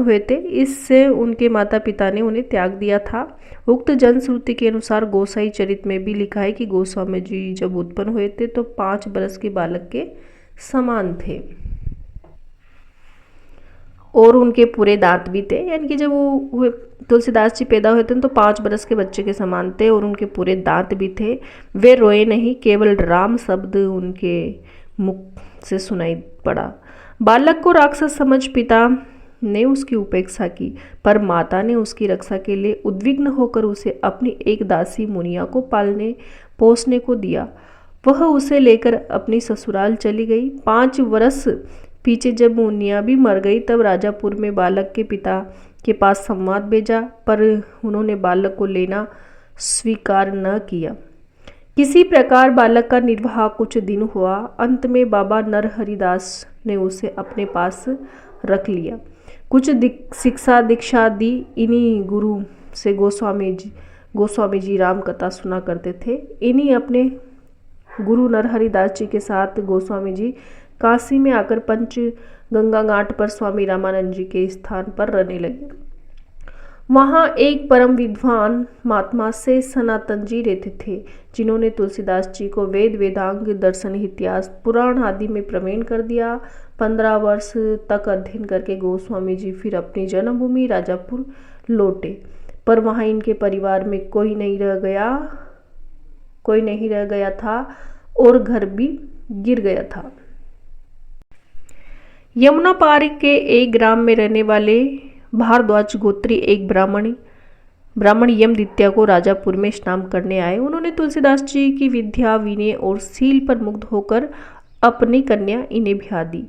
हुए थे। इससे उनके माता पिता ने उन्हें त्याग दिया था। उक्त जनश्रुति के अनुसार गोसाई चरित में भी लिखा है कि गोस्वामी जी जब उत्पन्न हुए थे तो 5 बरस के बालक के समान थे और उनके पूरे दांत भी थे। यानी कि जब वो तुलसीदास जी पैदा हुए थे तो 5 बरस के बच्चे के समान थे और उनके पूरे दांत भी थे। वे रोए नहीं, केवल राम शब्द उनके मुख से सुनाई पड़ा। बालक को राक्षस समझ पिता ने उसकी उपेक्षा की, पर माता ने उसकी रक्षा के लिए उद्विग्न होकर उसे अपनी एक दासी मुनिया को पालने पोसने को दिया। वह उसे लेकर अपनी ससुराल चली गई। 5 वर्ष पीछे जब मुनिया भी मर गई तब राजापुर में बालक के पिता के पास संवाद भेजा, पर उन्होंने बालक को लेना स्वीकार न किया। किसी प्रकार बालक का निर्वाह कुछ दिन हुआ। अंत में बाबा नरहरिदास ने उसे अपने पास रख लिया। कुछ शिक्षा दीक्षा दी। इन्हीं गुरु से गोस्वामी जी राम कथा सुना करते थे। इन्हीं अपने गुरु नरहरिदास जी के साथ गोस्वामी जी काशी में आकर पंच गंगा घाट पर स्वामी रामानंद जी के स्थान पर रहने लगे। वहाँ एक परम विद्वान महात्मा से सनातन जी रहते थे, जिन्होंने तुलसीदास जी को वेद वेदांग दर्शन इतिहास पुराण आदि में प्रवीण कर दिया। 15 वर्ष तक अध्ययन करके गोस्वामी जी फिर अपनी जन्मभूमि राजापुर लौटे, पर वहाँ इनके परिवार में कोई नहीं रह गया था और घर भी गिर गया था। यमुना पार के एक ग्राम में रहने वाले भारद्वाज गोत्री एक ब्राह्मण यमदित्य को राजापुर में स्नान करने आए। उन्होंने तुलसीदास जी की विद्या विनय और शील पर मुग्ध होकर अपनी कन्या इन्हें ब्याह दी।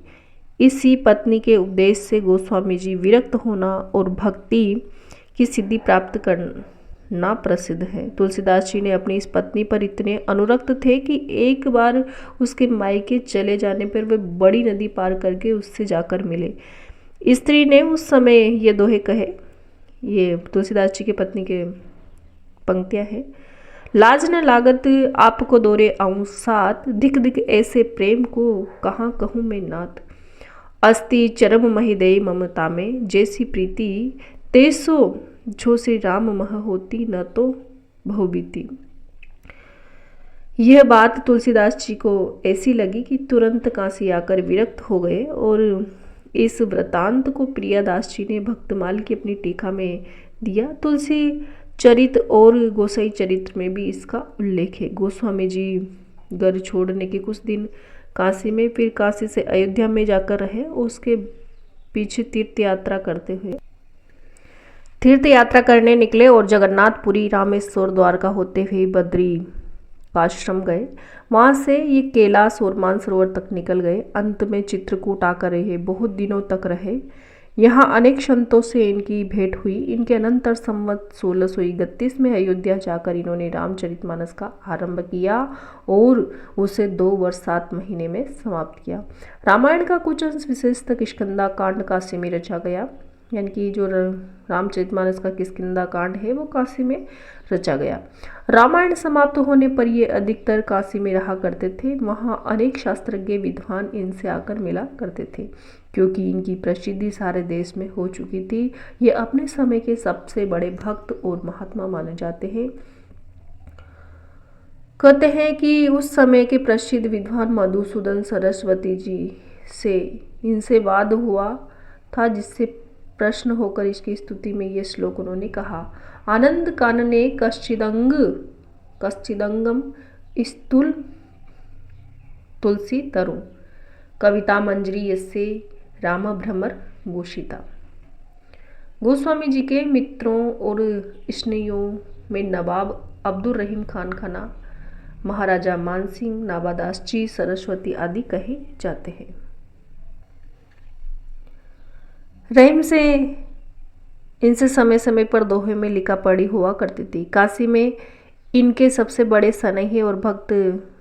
इसी पत्नी के उपदेश से गोस्वामी जी विरक्त होना और भक्ति की सिद्धि प्राप्त करना प्रसिद्ध है। तुलसीदास जी ने अपनी इस पत्नी पर इतने अनुरक्त थे कि एक बार उसके मायके चले जाने पर वे बड़ी नदी पार करके उससे जाकर मिले। स्त्री ने उस समय ये दोहे कहे। ये तुलसीदास जी की पत्नी के पंक्तियां हैं। लाज न लागत आपको दोरे आऊं साथ, दिख दिख ऐसे प्रेम को कहाँ कहूँ मैं नाथ। अस्ति चरम महिदय ममता में, जैसी प्रीति तेसो जो श्री राम मह होती, न तो बहुबीती। यह बात तुलसीदास जी को ऐसी लगी कि तुरंत काशी आकर विरक्त हो गए और इस वृतांत को प्रियादास जी ने भक्तमाल की अपनी टीका में दिया। तुलसी चरित और गोसाई चरित्र में भी इसका उल्लेख है। गोस्वामी जी घर छोड़ने के कुछ दिन काशी में, फिर काशी से अयोध्या में जाकर रहे। उसके पीछे तीर्थ यात्रा करने निकले और जगन्नाथपुरी, रामेश्वर, द्वारका होते हुए बद्री आश्रम गए। वहाँ से ये कैलाश और मानसरोवर तक निकल गए। अंत में चित्रकूट आकर रहे, बहुत दिनों तक रहे। यहाँ अनेक संतों से इनकी भेंट हुई। इनके अनंतर संवत 1631 में अयोध्या जाकर इन्होंने रामचरितमानस का आरंभ किया और उसे 2 वर्ष 7 महीने में समाप्त किया। रामायण का कुछ अंश विशेषतः किष्किंधा कांड काशी में रचा गया, यानी कि जो रामचरितमानस का किष्किंधा कांड है वो काशी में रचा गया। रामायण समाप्त होने पर ये अधिकतर काशी में रहा करते थे। वहाँ अनेक शास्त्रज्ञ विद्वान इनसे आकर मिला करते थे, क्योंकि इनकी प्रसिद्धि सारे देश में हो चुकी थी। ये अपने समय के सबसे बड़े भक्त और महात्मा माने जाते हैं। कहते हैं कि उस समय के प्रसिद्ध विद्वान मधुसूदन सरस्वती जी से इनसे वाद हुआ था, जिससे प्रश्न होकर इसकी स्तुति में ये श्लोक उन्होंने कहा। आनंद कानने कश्चिदंगम स्तुल तुलसी तरु कविता मंजरी यस्से राम भ्रमर भूषिता। गोस्वामी जी के मित्रों और स्नेहियों में नवाब अब्दुल रहीम खान खाना, महाराजा मानसिंह, नाबादास जी, सरस्वती आदि कहे जाते हैं। रहीम से इनसे समय समय पर दोहे में लिखा पढ़ी हुआ करती थी। काशी में इनके सबसे बड़े सनेही और भक्त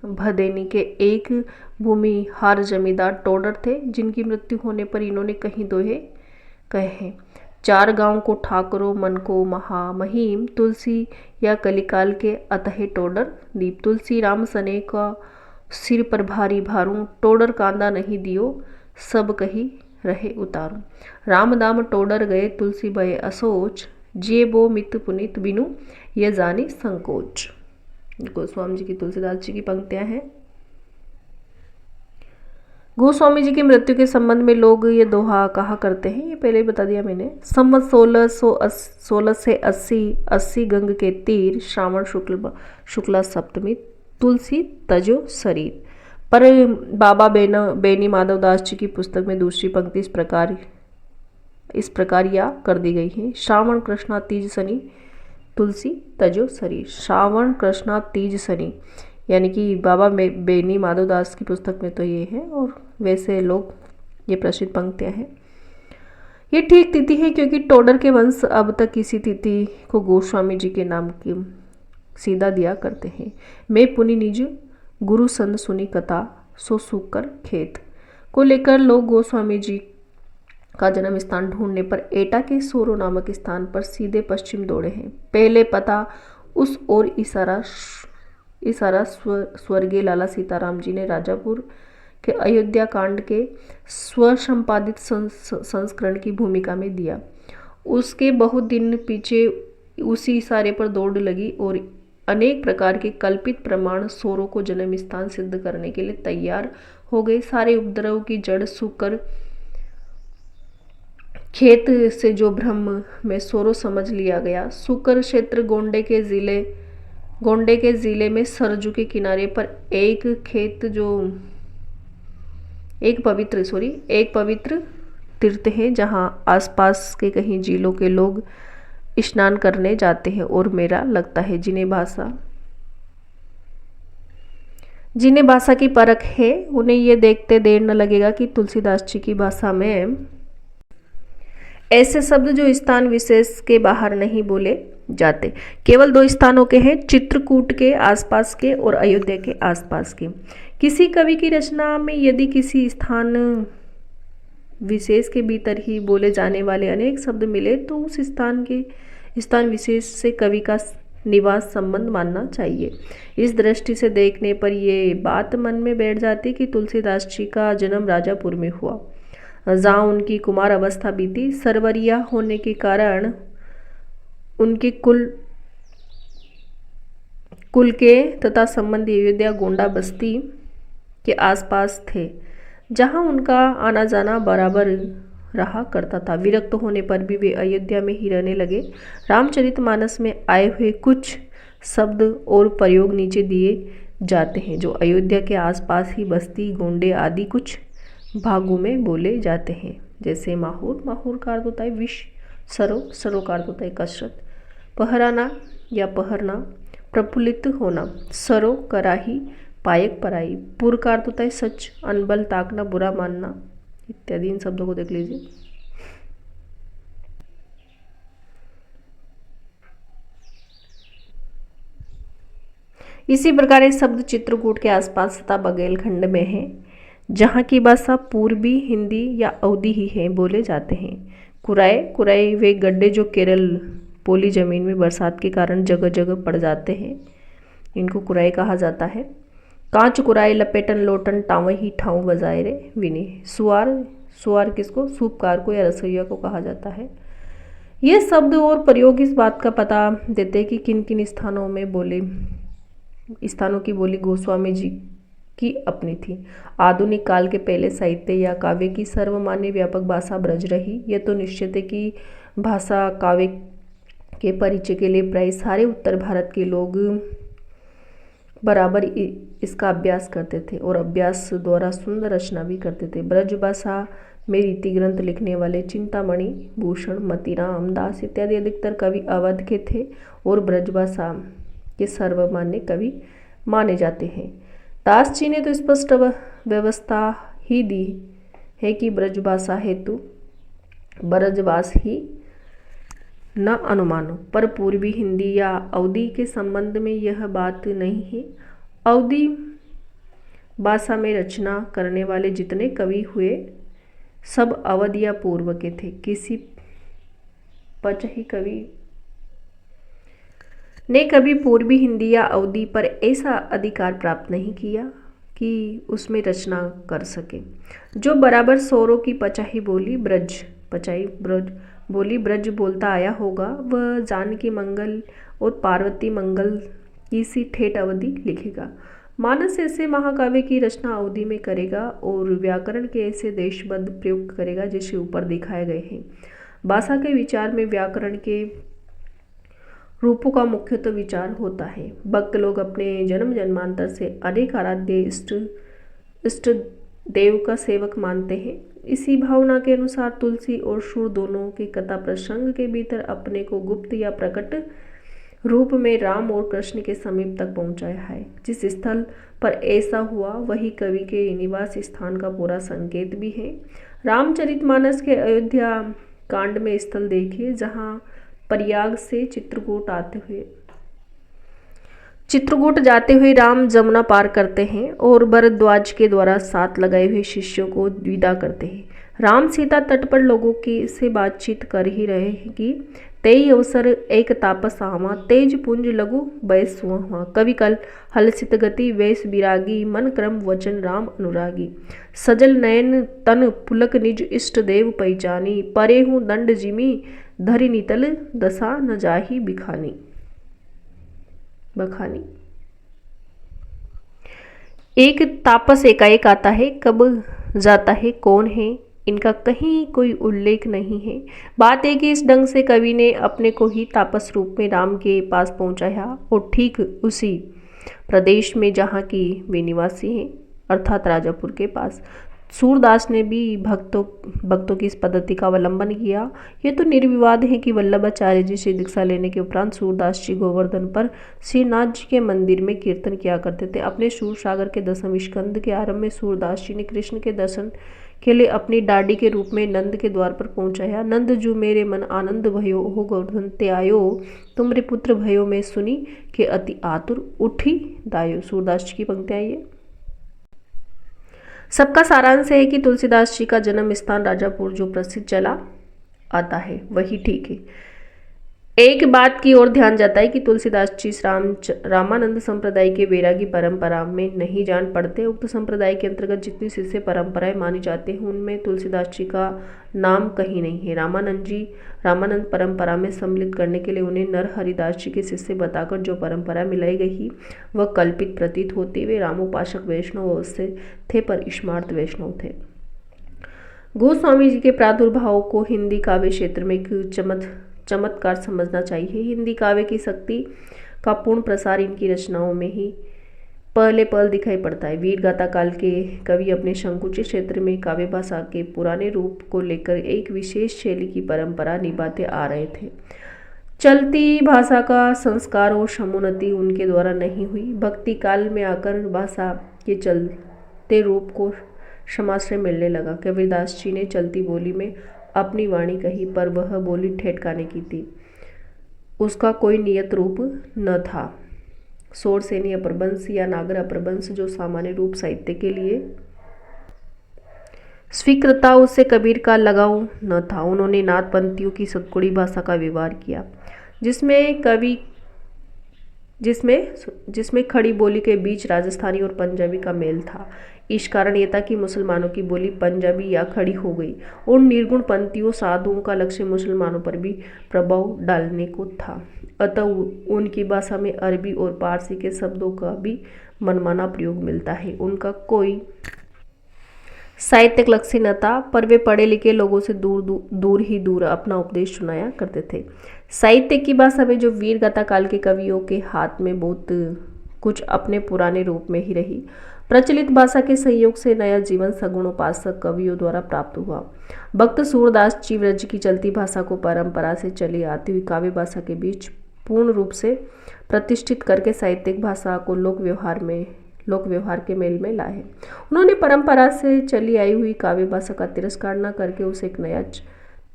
भदेनी के एक भूमिहार जमींदार टोडर थे, जिनकी मृत्यु होने पर इन्होंने कहीं दोहे कहे हैं। 4 गांव को ठाकुरों, मन को महामहिम, तुलसी या कलिकाल के अतः टोडर दीप। तुलसी राम सने का सिर पर भारी भारू, टोडर कांदा नहीं दियो, सब कही रहे उतारू। राम दाम टोडर गए, तुलसी भय असोच, जे बो मित पुनित बिनु ये जानी संकोच। गोस्वामी जी की तुलसीदास जी की पंक्तियां हैं। गोस्वामी जी की मृत्यु के संबंध में लोग ये दोहा कहा करते हैं, ये पहले ही बता दिया मैंने। संवत 16 से 80 गंग के तीर, श्रावण शुक्ला सप्तमी, तुलसी तजो शरीर। पर बाबा बेनी माधव दास जी की पुस्तक में दूसरी पंक्ति इस प्रकार या कर दी गई है। श्रावण कृष्णा तीज शनि, तुलसी तजो शरीर। श्रावण कृष्णा तीज शनि, यानी कि बाबा बेनी माधव दास की पुस्तक में तो ये है, और वैसे लोग ये प्रसिद्ध पंक्तियां हैं। ये ठीक तिथि है, क्योंकि टोडर के वंश अब तक इसी तिथि को गोस्वामी जी के नाम की सीधा दिया करते हैं। मैं पुनि निज गुरु संत सुनी कथा, सो सूकर खेत को लेकर लोग गोस्वामी जी का जन्म स्थान ढूंढने पर एटा के सोरो नामक स्थान पर सीधे पश्चिम दौड़े हैं। पहले पता उस ओर इशारा स्वर्गीय लाला सीताराम जी ने राजापुर के अयोध्या कांड के स्वसंपादित संस्करण की भूमिका में दिया। उसके बहुत दिन पीछे उसी इशारे पर दौड़ लगी और अनेक प्रकार के कल्पित प्रमाण सोरों को जन्म स्थान सिद्ध करने के लिए तैयार हो गए। सारे उपद्रव की जड़ सूकर खेत से जो ब्रह्म में सोरो समझ लिया गया। सूकर क्षेत्र गोंडे के जिले में सरजू के किनारे पर एक पवित्र तीर्थ है, जहां आसपास के कहीं जिलों के लोग स्नान करने जाते हैं और मेला लगता है। जिन्हें भाषा की परख है, उन्हें ये देखते देर न लगेगा कि तुलसीदास जी की भाषा में ऐसे शब्द जो स्थान विशेष के बाहर नहीं बोले जाते। केवल 2 स्थानों के हैं, चित्रकूट के आसपास के और अयोध्या के आसपास के। किसी कवि की रचना में यदि किसी स्थान विशेष के भीतर ही बोले जाने वाले अनेक शब्द मिले, तो उस स्थान विशेष से कवि का निवास संबंध मानना चाहिए। इस दृष्टि से देखने पर ये बात मन में बैठ जाती कि तुलसीदास जी का जन्म राजापुर में हुआ, जहाँ उनकी कुमार अवस्था बीती। सरवरिया होने के कारण उनके कुल के तथा संबंधी अयोध्या गोंडा बस्ती के आसपास थे, जहाँ उनका आना जाना बराबर रहा करता था। विरक्त होने पर भी वे अयोध्या में ही रहने लगे। रामचरितमानस में आए हुए कुछ शब्द और प्रयोग नीचे दिए जाते हैं, जो अयोध्या के आसपास ही बस्ती, गोंडे आदि कुछ भागों में बोले जाते हैं। जैसे माहौर का अर्थ होता है विष, सरो का अर्थ होता है कसरत, पहराना या पहरना, प्रफुल्लित होना, सरो कराही, पायक पराई, पुर का अर्थ होता है सच, अनबल ताकना, बुरा मानना इत्यादि। इन शब्दों को देख लीजिए। इसी प्रकार ये शब्द चित्रकूट के आसपास तथा बघेलखंड में है, जहाँ की भाषा पूर्वी हिंदी या अवधी ही है बोले जाते हैं। कुराई कुराई वे गड्ढे जो केरल पोली जमीन में बरसात के कारण जगह जगह पड़ जाते हैं, इनको कुराई कहा जाता है। कांच कुराई लपेटन लोटन टाँव ही ठाँव बजाए रे विनी। सुआर सुआर किसको, सूपकार को या रसोइया को कहा जाता है। ये शब्द और प्रयोग इस बात का पता देते हैं कि किन किन स्थानों की बोली गोस्वामी जी की अपनी थी। आधुनिक काल के पहले साहित्य या काव्य की सर्वमान्य व्यापक भाषा ब्रज रही। यह तो निश्चित है कि भाषा काव्य के परिचय के लिए प्राय सारे उत्तर भारत के लोग बराबर इसका अभ्यास करते थे और अभ्यास द्वारा सुंदर रचना भी करते थे। ब्रज भाषा में रीति ग्रंथ लिखने वाले चिंतामणि, भूषण, मतीराम दास इत्यादि अधिकतर कवि अवध के थे और ब्रज भाषा के सर्वमान्य कवि माने जाते हैं। दास जी ने तो स्पष्ट व्यवस्था ही दी है कि ब्रज भाषा हेतु ब्रजवास ही न अनुमानो, पर पूर्वी हिंदी या अवधी के संबंध में यह बात नहीं है। अवधी भाषा में रचना करने वाले जितने कवि हुए सब अवध या पूर्व के थे। किसी पचही कवि ने कभी पूर्वी हिंदी या अवधी पर ऐसा अधिकार प्राप्त नहीं किया कि उसमें रचना कर सके। जो बराबर स्वरों की पचाही बोली ब्रज बोलता आया होगा, वह जानकी मंगल और पार्वती मंगल की सी ठेठ अवधि लिखेगा। मानस ऐसे महाकाव्य की रचना अवधि में करेगा और व्याकरण के ऐसे देशबद्ध प्रयोग करेगा जैसे ऊपर दिखाए गए हैं। भाषा के विचार में व्याकरण के रूपों का मुख्यतः विचार होता है। भक्त लोग अपने जन्म जन्मांतर से अनेक आराध्य इष्ट देव का सेवक मानते हैं। इसी भावना के अनुसार तुलसी और शूर दोनों के कथा प्रसंग के भीतर अपने को गुप्त या प्रकट रूप में राम और कृष्ण के समीप तक पहुंचाया है। जिस स्थल पर ऐसा हुआ वही कवि के निवास स्थान का पूरा संकेत भी है। रामचरितमानस के अयोध्या कांड में स्थल देखिए, जहां प्रयाग से चित्रकूट जाते हुए राम जमुना पार करते हैं और भरद्वाज के द्वारा साथ लगाए हुए शिष्यों को विदा करते हैं। राम सीता तट पर लोगों की से बातचीत कर ही रहे हैं कि तेई अवसर एक तापस आवा, तेज पुंज लघु बैस हुआ। कवि कल हलसित गति वेश विरागी, मन क्रम वचन राम अनुरागी। सजल नयन तन पुलक निज इष्ट देव पहचानी, परे हूँ दंड जिमी धरि नितल दशा न जाही बखानी। एक तापस एकाएक आता है, कब जाता है, कौन है, इनका कहीं कोई उल्लेख नहीं है। बात है कि इस ढंग से कवि ने अपने को ही तापस रूप में राम के पास पहुंचाया और ठीक उसी प्रदेश में जहाँ की वे निवासी हैं अर्थात राजापुर के पास। सूरदास ने भी भक्तों की इस पद्धति का अवलंबन किया। ये तो निर्विवाद है कि वल्लभाचार्य जी से दीक्षा लेने के उपरांत सूरदास जी गोवर्धन पर श्रीनाथ जी के मंदिर में कीर्तन किया करते थे। अपने सूर सागर के 10वें स्कंद के आरंभ में सूरदास जी ने कृष्ण के दर्शन के लिए अपनी डाडी के रूप में नंद के द्वार पर पहुंचाया। नंद जू मेरे मन आनंद भयो, हो गोवर्धन ते आयो, तुमरे पुत्र भयो में सुनी के अति आतुर उठी दायो। सूरदास जी की पंक्तियां ये। सबका सारांश है कि तुलसीदास जी का जन्म स्थान राजापुर जो प्रसिद्ध चला आता है वही ठीक है। एक बात की ओर ध्यान जाता है कि तुलसीदास जी रामानंद संप्रदाय के वैरागी परंपरा में नहीं जान पड़ते। उक्त संप्रदाय के अंतर्गत जितनी शिष्य परंपराएं मानी जाती हैं उनमें तुलसीदास जी का नाम कहीं नहीं है। रामानंद परंपरा में सम्मिलित करने के लिए उन्हें नरहरिदास जी के शिष्य बताकर जो परंपरा मिलाई गई वह कल्पित प्रतीत होती। वे रामोपासक वैष्णव अवश्य थे पर स्मार्त वैष्णव थे। गोस्वामी जी के प्रादुर्भाव को हिंदी काव्य क्षेत्र में एक चमत्कार समझना चाहिए। हिंदी काव्य की शक्ति का पूर्ण प्रसार इनकी रचनाओं में ही पहले पल दिखाई पड़ता है। वीर गाथा काल के कवि अपने संकुचित क्षेत्र में काव्य भाषा के पुराने रूप को लेकर एक विशेष शैली की परंपरा निभाते आ रहे थे। चलती भाषा का संस्कार और समुन्नति उनके द्वारा नहीं हुई। भक्ति काल में आकर भाषा के चलते रूप को समाश्रय मिलने लगा। कबीरदास जी ने चलती बोली में अपनी वाणी कही पर वह बोली ठेठकाने की थी, उसका कोई नियत रूप न था। शोरसेनी अपभ्रंश या नागर अपभ्रंश जो सामान्य रूप साहित्य के लिए स्वीकृता, उससे कबीर का लगाव न था। उन्होंने नाथ पंथियों की सतकुड़ी भाषा का व्यवहार किया, जिसमें खड़ी बोली के बीच राजस्थानी और पंजाबी का मेल था। इस कारण यह था कि मुसलमानों की बोली पंजाबी या खड़ी हो गई और निर्गुण पंथियों साधुओं का लक्ष्य मुसलमानों पर भी प्रभाव डालने को था। अतः उनकी भाषा में अरबी और पारसी के शब्दों का भी मनमाना प्रयोग मिलता है। उनका कोई साहित्यिक लक्ष्य न था, पर वे पढ़े लिखे लोगों से दूर अपना उपदेश सुनाया करते थे। साहित्य की भाषा में जो वीर गाथा काल के कवियों के हाथ में बहुत कुछ अपने पुराने रूप में ही रही। प्रचलित भाषा के संयोग से नया जीवन सगुणोपासक कवियों द्वारा प्राप्त हुआ। भक्त सूरदास जी व्रज की चलती भाषा को परंपरा से चली आती हुई काव्य भाषा के बीच पूर्ण रूप से प्रतिष्ठित करके साहित्यिक भाषा को लोक व्यवहार के मेल में लाए। उन्होंने परंपरा से चली आई हुई काव्य भाषा का तिरस्कार न करके उसे एक नया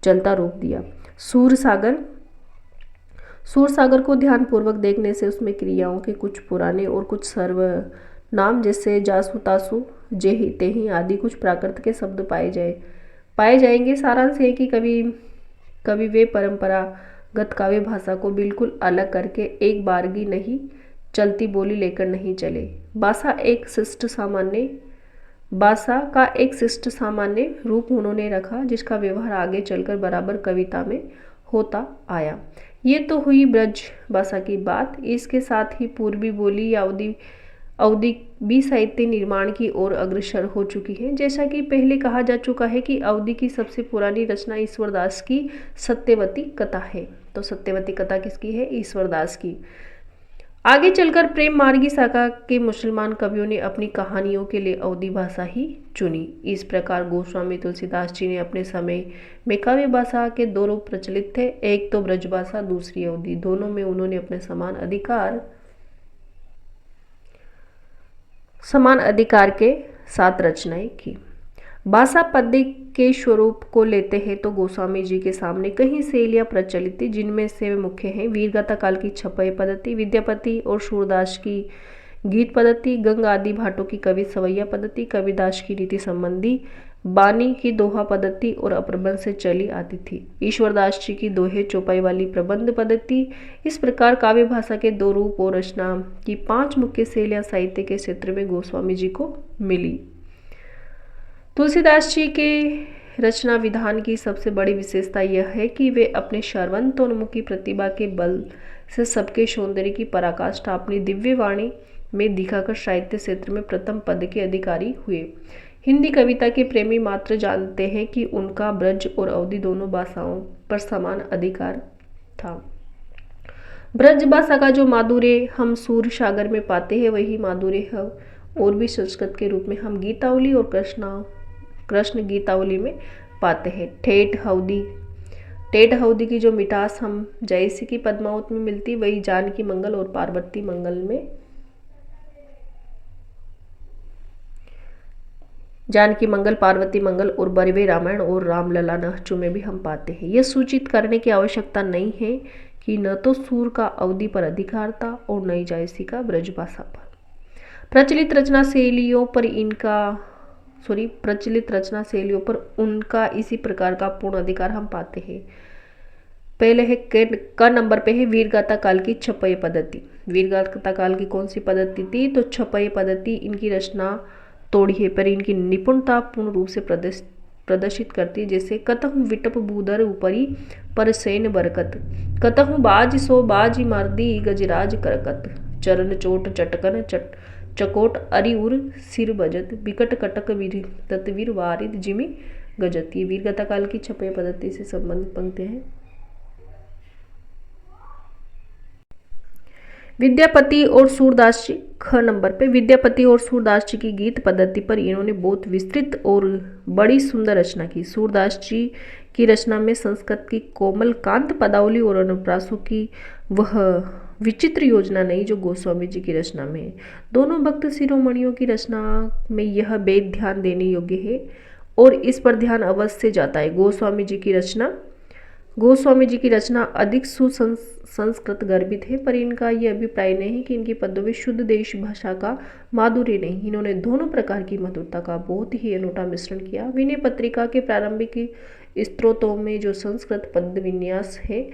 चलता रूप दिया। सूरसागर को ध्यानपूर्वक देखने से उसमें क्रियाओं के कुछ पुराने और कुछ सर्वनाम जैसे जासु तासु जेहि तेहि आदि कुछ प्राकृत के शब्द पाए जाएंगे। सारांश है कि कभी वे परंपरागत काव्य भाषा को बिल्कुल अलग करके एक बारगी नहीं चलती बोली लेकर नहीं चले। भाषा का एक शिष्ट सामान्य रूप उन्होंने रखा, जिसका व्यवहार आगे चलकर बराबर कविता में होता आया। ये तो हुई ब्रज भाषा की बात। इसके साथ ही पूर्वी बोली या अवधि भी साहित्य निर्माण की ओर अग्रसर हो चुकी है। जैसा कि पहले कहा जा चुका है कि अवधि की सबसे पुरानी रचना ईश्वरदास की सत्यवती कथा है। तो सत्यवती कथा किसकी है? ईश्वरदास की। आगे चलकर प्रेम मार्गी शाखा के मुसलमान कवियों ने अपनी कहानियों के लिए अवधी भाषा ही चुनी। इस प्रकार गोस्वामी तुलसीदास जी ने अपने समय में काव्य भाषा के दो रूप प्रचलित थे, एक तो ब्रजभाषा, दूसरी अवधी। दोनों में उन्होंने अपने समान अधिकार के साथ रचनाएं की। भाषा पद्य के स्वरूप को लेते हैं तो गोस्वामी जी के सामने कई शैलियाँ प्रचलित थी, जिनमें से मुख्य हैं वीरगाथा काल की छपय पद्धति, विद्यापति और सूरदास की गीत पद्धति, गंगा आदि भाटों की कवि सवैया पद्धति, कविदास की रीति संबंधी बानी की दोहा पद्धति और अप्रबंध से चली आती थी। ईश्वरदास जी की दोहे चौपाई वाली प्रबंध पद्धति। इस प्रकार काव्य भाषा के दो रूप और रचना की 5 मुख्य शैलियाँ साहित्य के क्षेत्र में गोस्वामी जी को मिली। तुलसीदास जी के रचना विधान की सबसे बड़ी विशेषता यह है कि वे अपने सर्वतोन्मुखी प्रतिभा के बल से सबके सौंदर्य की पराकाष्ठा अपनी दिव्य वाणी में दिखाकर साहित्य क्षेत्र में प्रथम पद के अधिकारी हुए। हिंदी कविता के प्रेमी मात्र जानते हैं कि उनका ब्रज और अवधी दोनों भाषाओं पर समान अधिकार था। ब्रज भाषा का जो माधुर्य हम सूरसागर में पाते हैं, वही माधुर्य और भी संस्कृत के रूप में हम गीतावली और कृष्ण गीतावली में पाते हैं। ठेठ हवदी की जो मिठास हम जयसी की पद्मावत में मिलती, वही जानकी मंगल और पार्वती मंगल में जानकी मंगल, पार्वती मंगल और बरवे रामायण और रामलला नहचु में भी हम पाते हैं। यह सूचित करने की आवश्यकता नहीं है कि न तो सूर का अवधि पर अधिकार था और न ही जायसी का ब्रज भाषा पर। प्रचलित रचना शैलियों पर उनका इसी प्रकार का पूर्ण अधिकार हम पाते हैं। पहले है क नंबर पे है वीरगाथा काल की छपय पद्धति। वीरगाथा काल की कौन सी पद्धति थी? तो छपय पद्धति। इनकी रचना तोड़ी है पर इनकी निपुणता पूर्ण रूप से प्रदर्शित करती है। जैसे कतहु विटप बूदर ऊपरी पर सैन बरकत, कतहु बाज सो बाज मर्दी गजराज करकत, चरण चोट चटकन चकोट अरिउर सिर बजत, विकट कटक तत्वीर वारिद जिमी गजत। ये वीरगाथा काल की छपय पद्धति से संबंधित पंक्तियां हैं। विद्यापति और सूरदास जी ख नंबर पे। विद्यापति और सूरदास जी की गीत पद्धति पर इन्होंने बहुत विस्तृत और बड़ी सुंदर रचना की। सूरदास जी की रचना में संस्कृत की कोमल कांत पदावली और अनुप्रासों की वह विचित्र योजना नहीं जो गोस्वामी जी की रचना में है। दोनों भक्त शिरोमणियों की रचना में यह बेद ध्यान देने योग्य है और इस पर ध्यान अवश्य जाता है। गोस्वामी जी की रचना गोस्वामी जी की रचना अधिक सुसंस्कृत गर्भित है, पर इनका ये अभिप्राय नहीं कि इनकी पद्यों में शुद्ध देश भाषा का माधुर्य नहीं। इन्होंने दोनों प्रकार की मधुरता का बहुत ही अनूठा मिश्रण किया। विनय पत्रिका के प्रारंभिक स्त्रोतों में जो संस्कृत पद विन्यास है,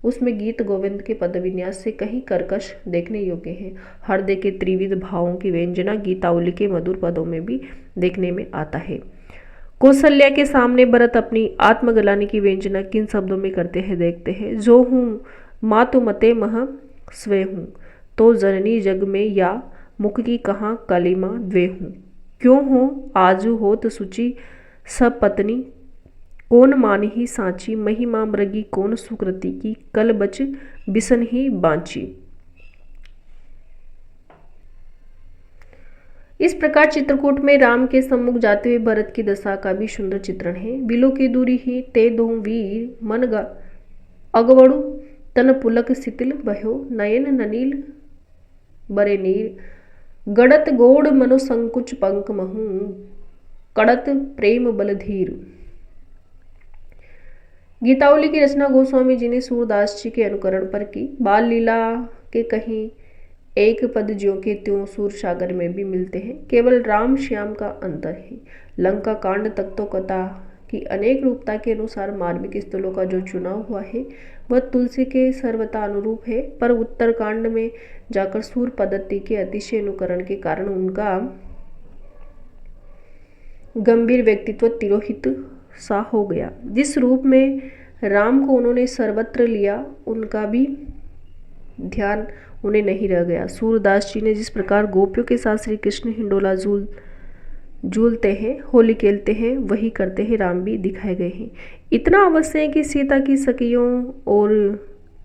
उसमें गीत गोविंद के पद विन्यास से कहीं कर्कश देखने योग्य है। हृदय के त्रिविध भावों की व्यंजना गीतावली के मधुर पदों में भी देखने में आता है। कौशल्या के सामने भरत अपनी आत्मगलानी की व्यंजना किन शब्दों में करते हैं देखते हैं। जो हूँ मातु मते मह स्वे हूँ, तो जननी जग में या मुख की कहाँ कलिमा द्वे हूँ। क्यों हो आजू होत सुचि सब पत्नी, कौन मानही सांची, महिमा मृगी कौन सुकृति की, कल बच बिसन ही बांची। इस प्रकार चित्रकूट में राम के सम्मुख जाते हुए भरत की दशा का भी सुंदर चित्रण है। बिलो की दूरी ही ते दो वीर, मन अगवड़ु तन पुलक सितिल भयो, नयन ननील बरे नीर, गड़त गोड़ मनो संकुच पंक महू, कड़त प्रेम बलधीर। गीतावली की रचना गोस्वामी जी ने सूरदास जी के अनुकरण पर की। बाल लीला के कहीं एक पद ज्यों के त्यों सूर सागर में भी मिलते हैं, केवल राम श्याम का अंतर है। लंका कांड तक तो कथा की अनेक रूपता के अनुसार मार्मिक स्थलों का जो चुनाव हुआ है वह तुलसी के सर्वथा अनुरूप है, पर उत्तर कांड में जाकर सूर पद्धति के अतिशय अनुकरण के कारण उनका गंभीर व्यक्तित्व तिरोहित सा हो गया। जिस रूप में राम को उन्होंने सर्वत्र लिया, उनका भी ध्यान उन्हें नहीं रह गया। सूरदास जी ने जिस प्रकार गोपियों के साथ श्री कृष्ण हिंडोला झूलते हैं, होली खेलते हैं, वही करते हैं राम भी दिखाए गए हैं। इतना अवश्य है कि सीता की सखियों और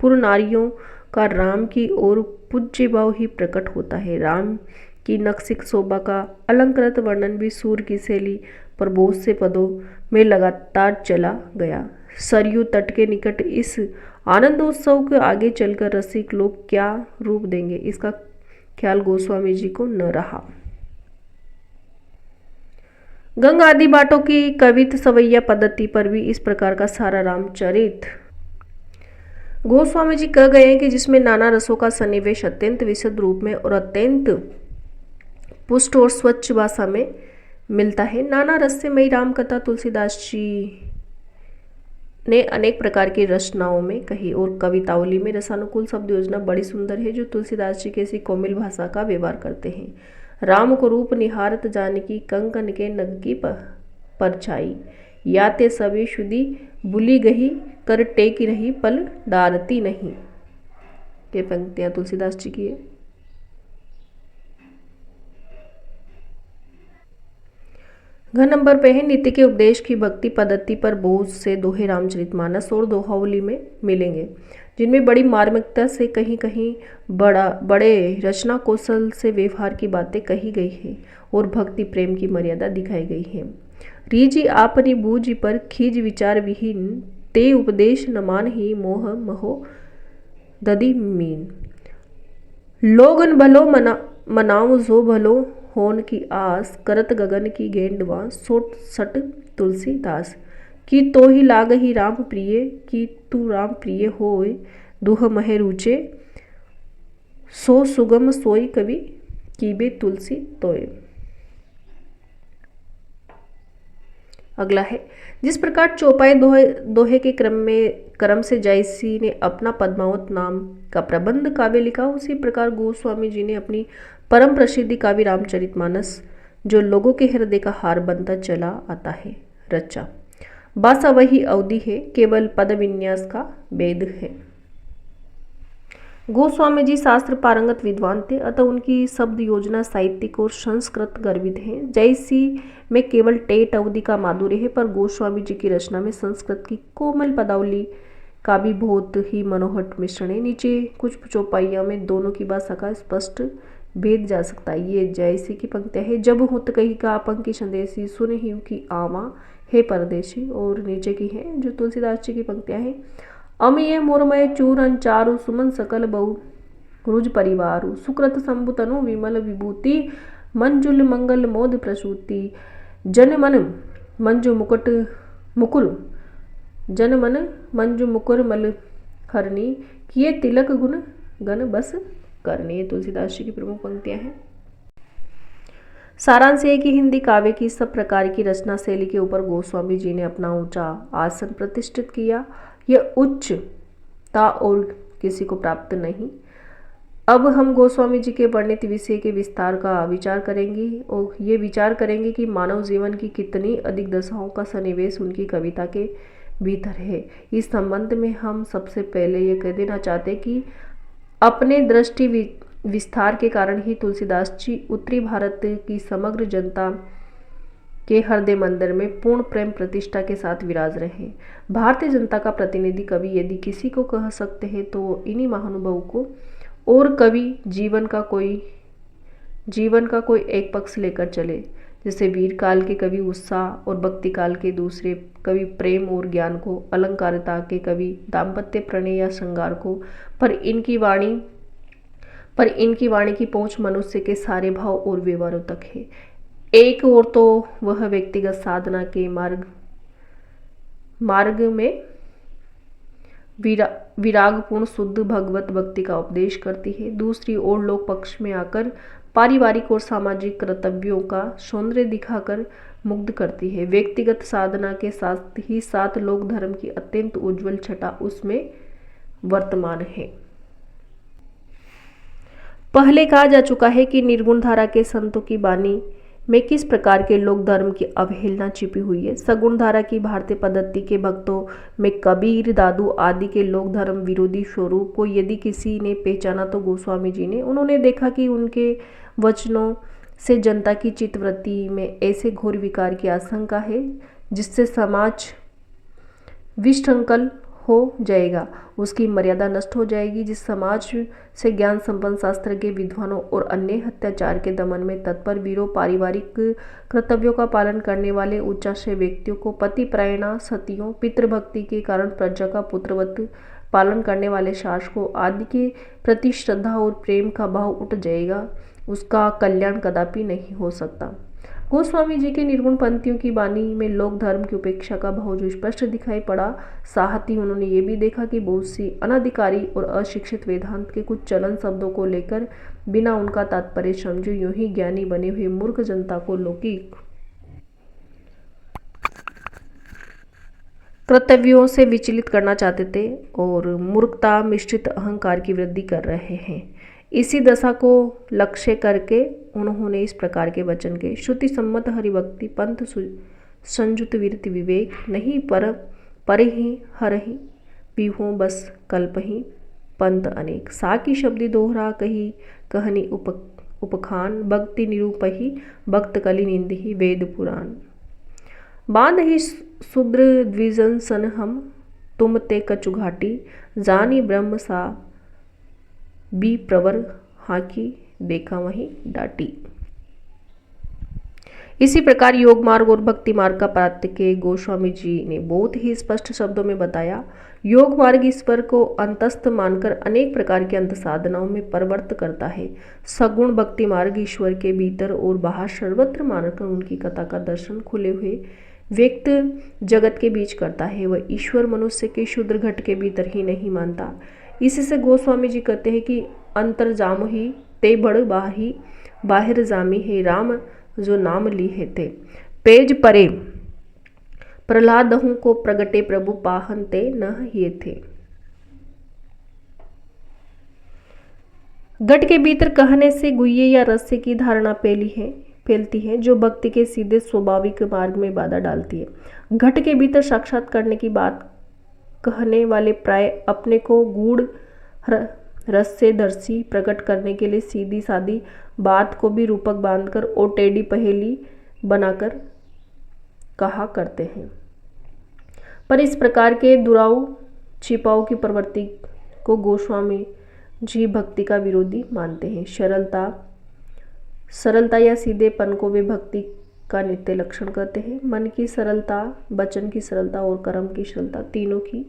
पुर नारियों का राम की ओर पूज्य भाव ही प्रकट होता है। राम की नक्सिक शोभा का अलंकृत वर्णन भी सूर की शैली पर बहुत से पदों में लगातार चला गया। सरयू तट के निकट इस आनंदोत्सव के आगे चलकर रसिक लोग क्या रूप देंगे, इसका ख्याल गोस्वामी जी को न रहा। गंगा आदि बाटों की कवित सवैया पद्धति पर भी इस प्रकार का सारा रामचरित गोस्वामी जी कह गए हैं कि जिसमें नाना रसों का सन्निवेश अत्यंत विशुद्ध रूप में और अत्यंत पुष्ट और स्वच्छ भाषा में मिलता है। नाना रस से मई राम कथा तुलसीदास जी ने अनेक प्रकार की रचनाओं में कही और कवितावली में रसानुकूल शब्द योजना बड़ी सुंदर है, जो तुलसीदास जी कैसी कोमल भाषा का व्यवहार करते हैं। राम को रूप निहारत जानकी, कंकन के नग की परछाई, याते सभी शुद्धि बुली गही, कर टेक रही पल डारती नहीं। ये पंक्तियां तुलसीदास जी की है। घर नंबर पे है नित्य के उपदेश की भक्ति पद्धति पर बहुत से दोहे रामचरितमानस और दोहावली में मिलेंगे, जिनमें बड़ी मार्मिकता से कहीं कहीं बड़े रचना कौशल से व्यवहार की बातें कही गई है और भक्ति प्रेम की मर्यादा दिखाई गई है। रीझी आपनी बूझी पर खीज विचार विहीन, ते उपदेश न मान ही मोह महो ददी मीन। लोगन भलो मनाऊ जो भलो होन की आस, करत गगन की गेंडवा सोट सट तुलसीदास। कि तो ही लाग ही राम प्रिय, कि तू राम प्रिय होय, दुह महे रुचे, सो सुगम सोई कवि कीबे तुलसी तोय। अगला है, जिस प्रकार चौपाई दोहे के क्रम से जयसी ने अपना पद्मावत नाम का प्रबंध काव्य लिखा, उसी प्रकार गोस्वामी जी ने अपनी परम प्रसिद्धि काव्य रामचरितमानस, जो लोगों के हृदय का हार बनता चला आता है, रचा। भाषा वही अवधि है, केवल पद विन्यास का भेद है। गोस्वामी जी शास्त्र पारंगत विद्वान थे, अतः उनकी शब्द योजना साहित्यिक और संस्कृत गर्भित है। जयसी में केवल टेट अवधि का माधुर्य है, पर गोस्वामी जी की रचना में संस्कृत की कोमल पदावली का भी बहुत ही मनोहर मिश्रण है। नीचे कुछ चौपाइयों में दोनों की भाषा का स्पष्ट भेद जा सकता है। ये जयसी की पंक्तियां है, जब हुत कही का आपन की संदेशी, सुन ही की आवा हे परदेशी। और नीचे की है जो तुलसीदास जी की पंक्तियां हैं, अमिये मोरमय चूर अंचारु, सुमन सकल बहु रुज परिवारु, सुकृत संबुतनु विमल विभूति, मंजुल मंगल मोद प्रसूति, जन मन मंजु मुकुर जन मन मंजु मुकुर मल खरनी, किए तिलक गुण गण बस करनी। ये तुलसीदास जी की प्रमुख पंक्तियां हैं। सारांश ये कि हिंदी काव्य की सब प्रकार की रचना शैली के ऊपर गोस्वामी जी ने अपना ऊंचा आसन प्रतिष्ठित किया। यह उच्चता और किसी को प्राप्त नहीं। अब हम गोस्वामी जी के वर्णित विषय के विस्तार का विचार करेंगे और ये विचार करेंगे कि मानव जीवन की कितनी अधिक दशाओं का सन्निवेश उनकी कविता के भीतर है। इस संबंध में हम सबसे पहले ये कह देना चाहते कि अपने दृष्टि विस्तार के कारण ही तुलसीदास जी उत्तरी भारत की समग्र जनता के हृदय मंदिर में पूर्ण प्रेम प्रतिष्ठा के साथ विराज रहे। भारतीय जनता का प्रतिनिधि कवि यदि किसी को कह सकते हैं तो इन्हीं महानुभावों को। और कवि जीवन का कोई एक पक्ष लेकर चले, जैसे वीर काल के कवि उत्साह और भक्ति काल के दूसरे कवि प्रेम और ज्ञान को, अलंकारिता के कवि दाम्पत्य प्रणय या श्रृंगार को, पर इनकी वाणी की पहुंच मनुष्य के सारे भाव और व्यवहारों तक है। एक और तो वह व्यक्तिगत साधना के मार्ग में विरागपूर्ण शुद्ध भगवत भक्ति का उपदेश करती है। दूसरी ओर लोक पक्ष में आकर पारिवारिक और सामाजिक कर्तव्यों का सौंदर्य दिखाकर मुग्ध करती है। व्यक्तिगत साधना के साथ ही साथ लोक धर्म की अत्यंत उज्जवल छटा उसमें वर्तमान है। पहले कहा जा चुका है कि निर्गुण धारा के संतों की वाणी में किस प्रकार के लोक धर्म की अवहेलना छिपी हुई है। सगुण धारा की भारतीय पद्धति के भक्तों में कबीर, दादू आदि के लोक धर्म विरोधी स्वरूप को यदि किसी ने पहचाना तो गोस्वामी जी ने। उन्होंने देखा कि उनके वचनों से जनता की चित्तवृत्ति में ऐसे घोर विकार की आशंका है जिससे समाज विशृंखल हो जाएगा, उसकी मर्यादा नष्ट हो जाएगी। जिस समाज से ज्ञान संपन्न शास्त्र के विद्वानों और अन्य अत्याचार के दमन में तत्पर वीरों, पारिवारिक कर्तव्यों का पालन करने वाले उच्चाशय व्यक्तियों को, पति परायणा सतियों, पितृभक्ति के कारण प्रजा का पुत्रवत पालन करने वाले शासकों आदि के प्रति श्रद्धा और प्रेम का भाव उठ जाएगा, उसका कल्याण कदापि नहीं हो सकता। गोस्वामी जी के निर्गुण पंक्तियों की वाणी में लोक धर्म की उपेक्षा का भाव जो स्पष्ट दिखाई पड़ा, साथ ही उन्होंने ये भी देखा कि बहुत सी अनधिकारी और अशिक्षित वेदांत के कुछ चलन शब्दों को लेकर बिना उनका तात्पर्य समझे यूं ही ज्ञानी बने हुए मूर्ख जनता को लौकिक कर्तव्यों से विचलित करना चाहते थे और मूर्खता मिश्रित अहंकार की वृद्धि कर रहे हैं। इसी दशा को लक्ष्य करके उन्होंने इस प्रकार के वचन के श्रुति सम्मत हरिभक्ति पंथ संयुत वीरति विवेक नहीं पर ही हर ही पीहो बस कल्प ही पंथ अनेक साकी शब्दी दोहरा कही कहनी उपखान भक्ति निरूपही भक्त कली निंद ही वेद पुराण बांध ही शूद्र द्विजन सन हम तुम ते कछु घाटी जानी ब्रह्म सा बी प्रवर हाकी देखा वहीं डाटी। इसी प्रकार योग मार्ग और भक्ति मार्ग का पार्थक्य गोस्वामी जी ने बहुत ही स्पष्ट शब्दों में बताया। योग मार्ग ईश्वर को अंतस्थ मानकर अनेक प्रकार के अंत साधनाओं में परिवर्त करता है। सगुण भक्ति मार्ग ईश्वर के भीतर और बाहर सर्वत्र मानकर उनकी कथा का दर्शन खुले हुए व्यक्त जगत के बीच करता है। वह ईश्वर मनुष्य के क्षुद्र घट के भीतर ही नहीं मानता। इसी से गोस्वामी जी कहते हैं कि अंतर जाम ही ते बड़ बाही बाहिर जामी है राम जो नाम ली है ते पेज परे प्रहलादहु को प्रगटे प्रभु पाहन ते न ये थे। घट के भीतर कहने से गुह्य या रस्य की धारणा फैलती है जो भक्ति के सीधे स्वाभाविक मार्ग में बाधा डालती है। घट के भीतर साक्षात करने की बात कहने वाले प्राय अपने को गूढ़ रहस्यदर्शी प्रकट करने के लिए सीधी सादी बात को भी रूपक बांधकर और टेढ़ी पहेली बनाकर कहा करते हैं। पर इस प्रकार के दुराव छिपाव की प्रवृत्ति को गोस्वामी जी भक्ति का विरोधी मानते हैं। सरलता या सीधेपन को वे भक्ति का नित्य लक्षण कहते हैं। मन की सरलता, वचन की सरलता और कर्म की सरलता तीनों की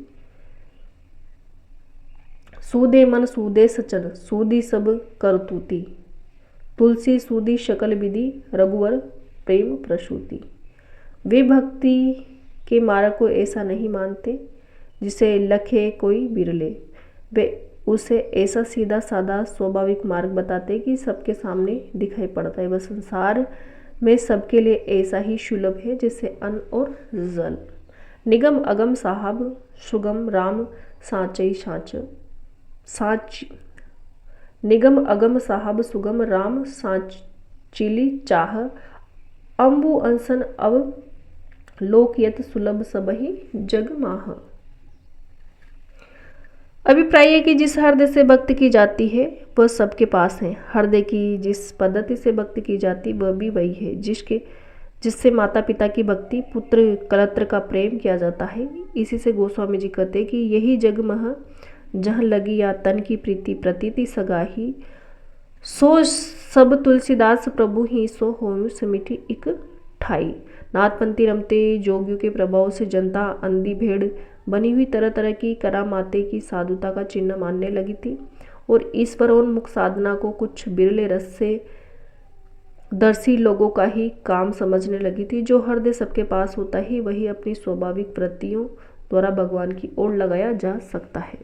सूदे मन सूदे सचन सूदी सब करतूती तुलसी सूदी शकल विधि रघुवर प्रेम प्रसूति। वे भक्ति के मार्ग को ऐसा नहीं मानते जिसे लखे कोई बिरले। वे उसे ऐसा सीधा साधा स्वाभाविक मार्ग बताते कि सबके सामने दिखाई पड़ता है। वह संसार में सबके लिए ऐसा ही सुलभ है जैसे अन्न और जल। निगम अगम साहब सुगम राम साचई साच निगम अगम साहब सुगम राम साचिली चाह अम्बु अंसन अब लोकयत सुलभ सबही जग माह। अभिप्राय है कि जिस हृदय से भक्ति की जाती है वह सबके पास है। हृदय की जिस पद्धति से भक्ति की जाती वह भी वही है जिससे माता पिता की भक्ति, पुत्र कलत्र का प्रेम किया जाता है। इसी से गोस्वामी जी कहते कि यही जग मह जहाँ लगी या तन की प्रीति प्रतीति सगाही, सो सब तुलसीदास प्रभु ही सो होयु समिति इक ठाई। नाथपंथी रमते जोगियों के प्रभाव से जनता अंधी भेड़ बनी हुई तरह तरह की करामाते की साधुता का चिन्ह मानने लगी थी और ईश्वरोन्मुख साधना को कुछ बिरले रस से दर्शी लोगों का ही काम समझने लगी थी। जो हृदय सबके पास होता है वही अपनी स्वाभाविक वृत्तियों द्वारा भगवान की ओर लगाया जा सकता है।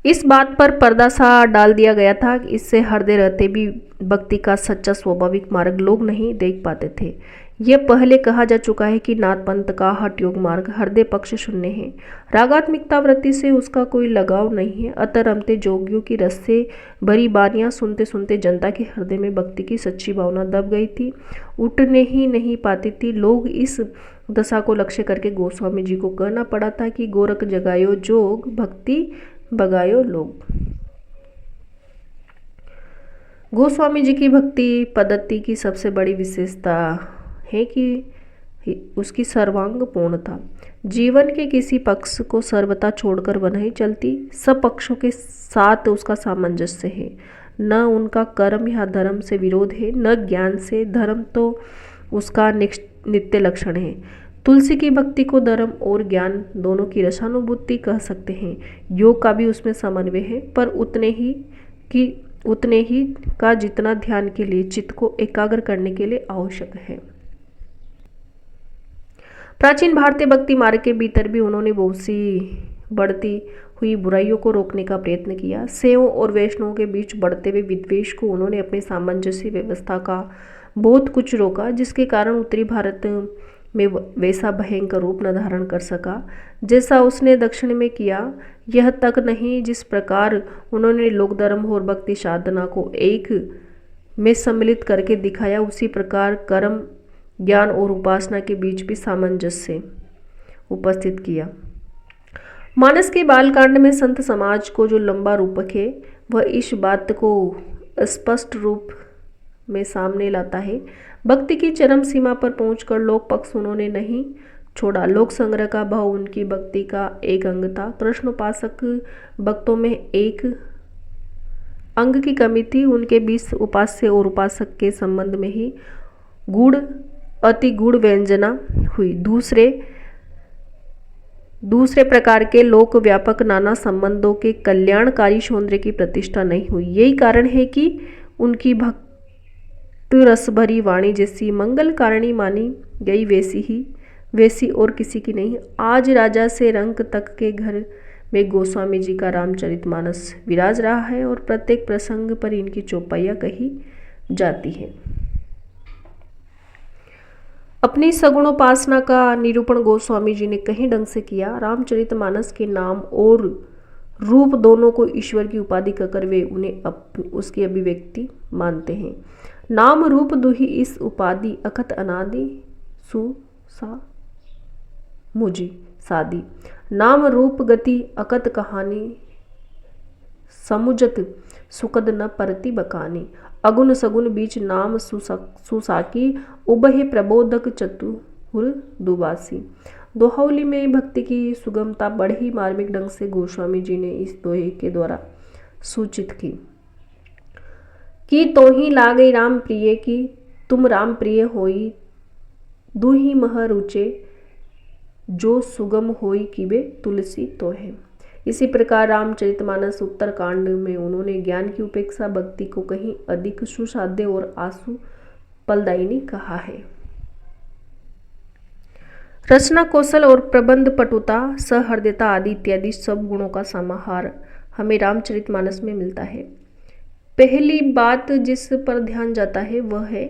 इस बात पर पर्दा सा डाल दिया गया था कि इससे हृदय रहते भी भक्ति का सच्चा स्वाभाविक मार्ग लोग नहीं देख पाते थे। यह पहले कहा जा चुका है कि नाथ पंथ का हठ योग मार्ग हृदय पक्ष शून्य है। रागात्मिकता वृत्ति से उसका कोई लगाव नहीं है। अतः रमते जोगियों की रस से भरी बानियां सुनते सुनते जनता के हृदय में भक्ति की सच्ची भावना दब गई थी, उठने ही नहीं पाती थी। लोग इस दशा को लक्ष्य करके गोस्वामी जी को कहना पड़ा था कि गोरख जगायो जोग भक्ति बगायो लोग। गोस्वामी जी की भक्ति पद्धति की सबसे बड़ी विशेषता है कि उसकी सर्वांग पूर्णता। जीवन के किसी पक्ष को सर्वथा छोड़कर वह नहीं चलती। सब पक्षों के साथ उसका सामंजस्य है। न उनका कर्म या धर्म से विरोध है, न ज्ञान से। धर्म तो उसका नित्य लक्षण है। तुलसी की भक्ति को धर्म और ज्ञान दोनों की रसानुभूति कह सकते हैं। योग का भी उसमें समन्वय है, पर उतने ही का जितना ध्यान के लिए चित्त को एकाग्र करने के लिए आवश्यक है। प्राचीन भारतीय भक्ति मार्ग के भीतर भी उन्होंने बहुत सी बढ़ती हुई बुराइयों को रोकने का प्रयत्न किया। शैवों और वैष्णवों के बीच बढ़ते हुए विद्वेष को उन्होंने अपनी सामंजस्य व्यवस्था का बहुत कुछ रोका, जिसके कारण उत्तरी भारत में वैसा भयंकर रूप न धारण कर सका जैसा उसने दक्षिण में किया। यह तक नहीं, जिस प्रकार उन्होंने लोक धर्म और भक्ति साधना को एक में सम्मिलित करके दिखाया, उसी प्रकार कर्म ज्ञान और उपासना के बीच भी सामंजस्य उपस्थित किया। मानस के बालकांड में संत समाज को जो लंबा रूपक है वह इस बात को स्पष्ट रूप में सामने लाता है। भक्ति की चरम सीमा पर पहुंचकर लोक पक्ष उन्होंने नहीं छोड़ा। लोक संग्रह का भाव उनकी भक्ति का एक अंग था। कृष्णोपासक भक्तों में एक अंग की कमी थी। उनके बीच उपास्य और उपासक के संबंध में ही अति गुड़ व्यंजना हुई। दूसरे प्रकार के लोक व्यापक नाना संबंधों के कल्याणकारी सौंदर्य की प्रतिष्ठा नहीं हुई। यही कारण है कि उनकी भक्त रस भरी वाणी जैसी मंगल कारिणी मानी गई वैसी और किसी की नहीं। आज राजा से रंक तक के घर में गोस्वामी जी का रामचरितमानस विराज रहा है और प्रत्येक प्रसंग पर इनकी चौपाइयाँ कही जाती है। अपनी सगुणोपासना का निरूपण गोस्वामी जी ने कई ढंग से किया। रामचरितमानस के नाम और रूप दोनों को ईश्वर की उपाधि कहकर वे उन्हें उसकी अभिव्यक्ति मानते हैं। नाम रूप दुही इस उपाधि अखत अनादि सुसा मुझी सादी। नाम रूप गति अकत कहानी समुजत सुकद न परति बकानी। अगुण सगुण बीच नाम सुसाकी उबहे प्रबोधक चतुर दुबासी। दोहावली में भक्ति की सुगमता बड़े ही मार्मिक ढंग से गोस्वामी जी ने इस दोहे के द्वारा सूचित की कि तो ही लागे राम प्रिय की तुम राम प्रिय होई दुही मह रुचे जो सुगम होई किबे तुलसी तो है। इसी प्रकार रामचरितमानस उत्तरकांड में उन्होंने ज्ञान की उपेक्षा भक्ति को कहीं अधिक सुसाध्य और आशु फलदायिनी कहा है। रचना कौशल और प्रबंध पटुता, सहृदयता आदि इत्यादि सब गुणों का समाहार हमें रामचरितमानस में मिलता है। पहली बात जिस पर ध्यान जाता है वह है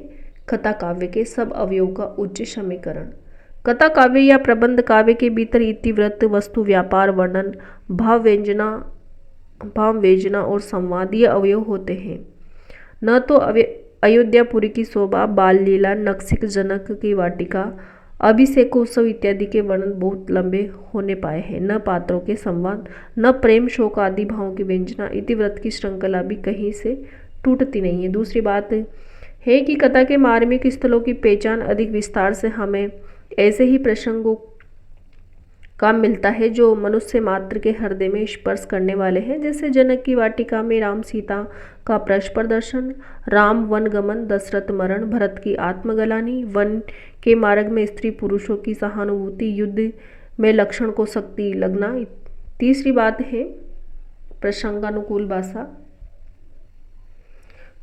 कथा काव्य के सब अवयवों का उच्च समीकरण। कथा काव्य या प्रबंध काव्य के भीतर इतिवृत्त, वस्तु व्यापार, वर्णन, भाव वेजना और संवादीय अवयव होते हैं। न तो अयोध्यापुरी की शोभा, बाल लीला, नक्सिक जनक की वाटिका, अभिषेकोत्सव इत्यादि के वर्णन बहुत लंबे होने पाए हैं। न पात्रों के संवाद, न प्रेम शोक आदि भावों की व्यंजना, इतिवृत्त की श्रृंखला भी कहीं से टूटती नहीं है। दूसरी बात है कि कथा के मार्मिक स्थलों की पहचान अधिक विस्तार से हमें ऐसे ही प्रसंगों का मिलता है जो मनुष्य मात्र के हृदय में स्पर्श करने वाले हैं, जैसे जनक की वाटिका में राम सीता का पृष्ठ प्रदर्शन, राम वन गमन, दशरथ मरण, भरत की आत्मगलानी, वन के मार्ग में स्त्री पुरुषों की सहानुभूति, युद्ध में लक्षण को शक्ति लगना। तीसरी बात है प्रसंगानुकूल भाषा।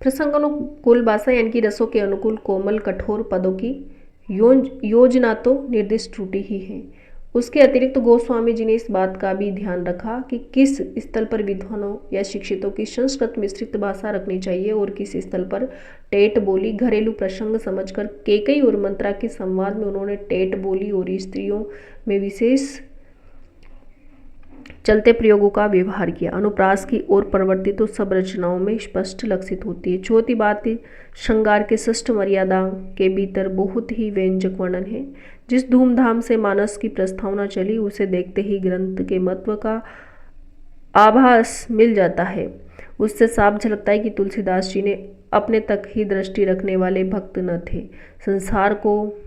प्रसंगानुकूल भाषा यानी कि रसों के अनुकूल कोमल कठोर पदों की योजना तो निर्दिष्ट त्रुटि ही है। उसके अतिरिक्त गोस्वामी जी ने इस बात का भी ध्यान रखा कि किस स्थल पर विद्वानों या शिक्षितों की संस्कृत मिश्रित भाषा रखनी चाहिए और किस स्थल पर टेट बोली। घरेलू प्रसंग समझकर कैकेयी और मंत्रा के संवाद में उन्होंने टेट बोली और स्त्रियों में विशेष चलते प्रयोगों का व्यवहार किया। अनुप्रास की ओर प्रवृत्ति तो सब रचनाओं में स्पष्ट लक्षित होती है। चौथी बात श्रृंगार के शिष्ट मर्यादा के भीतर बहुत ही व्यंजक वर्णन है। जिस धूमधाम से मानस की प्रस्तावना चली उसे देखते ही ग्रंथ के महत्व का आभास मिल जाता है। उससे साफ झलकता है कि तुलसीदास जी ने अपने तक ही दृष्टि रखने वाले भक्त न थे, संसार को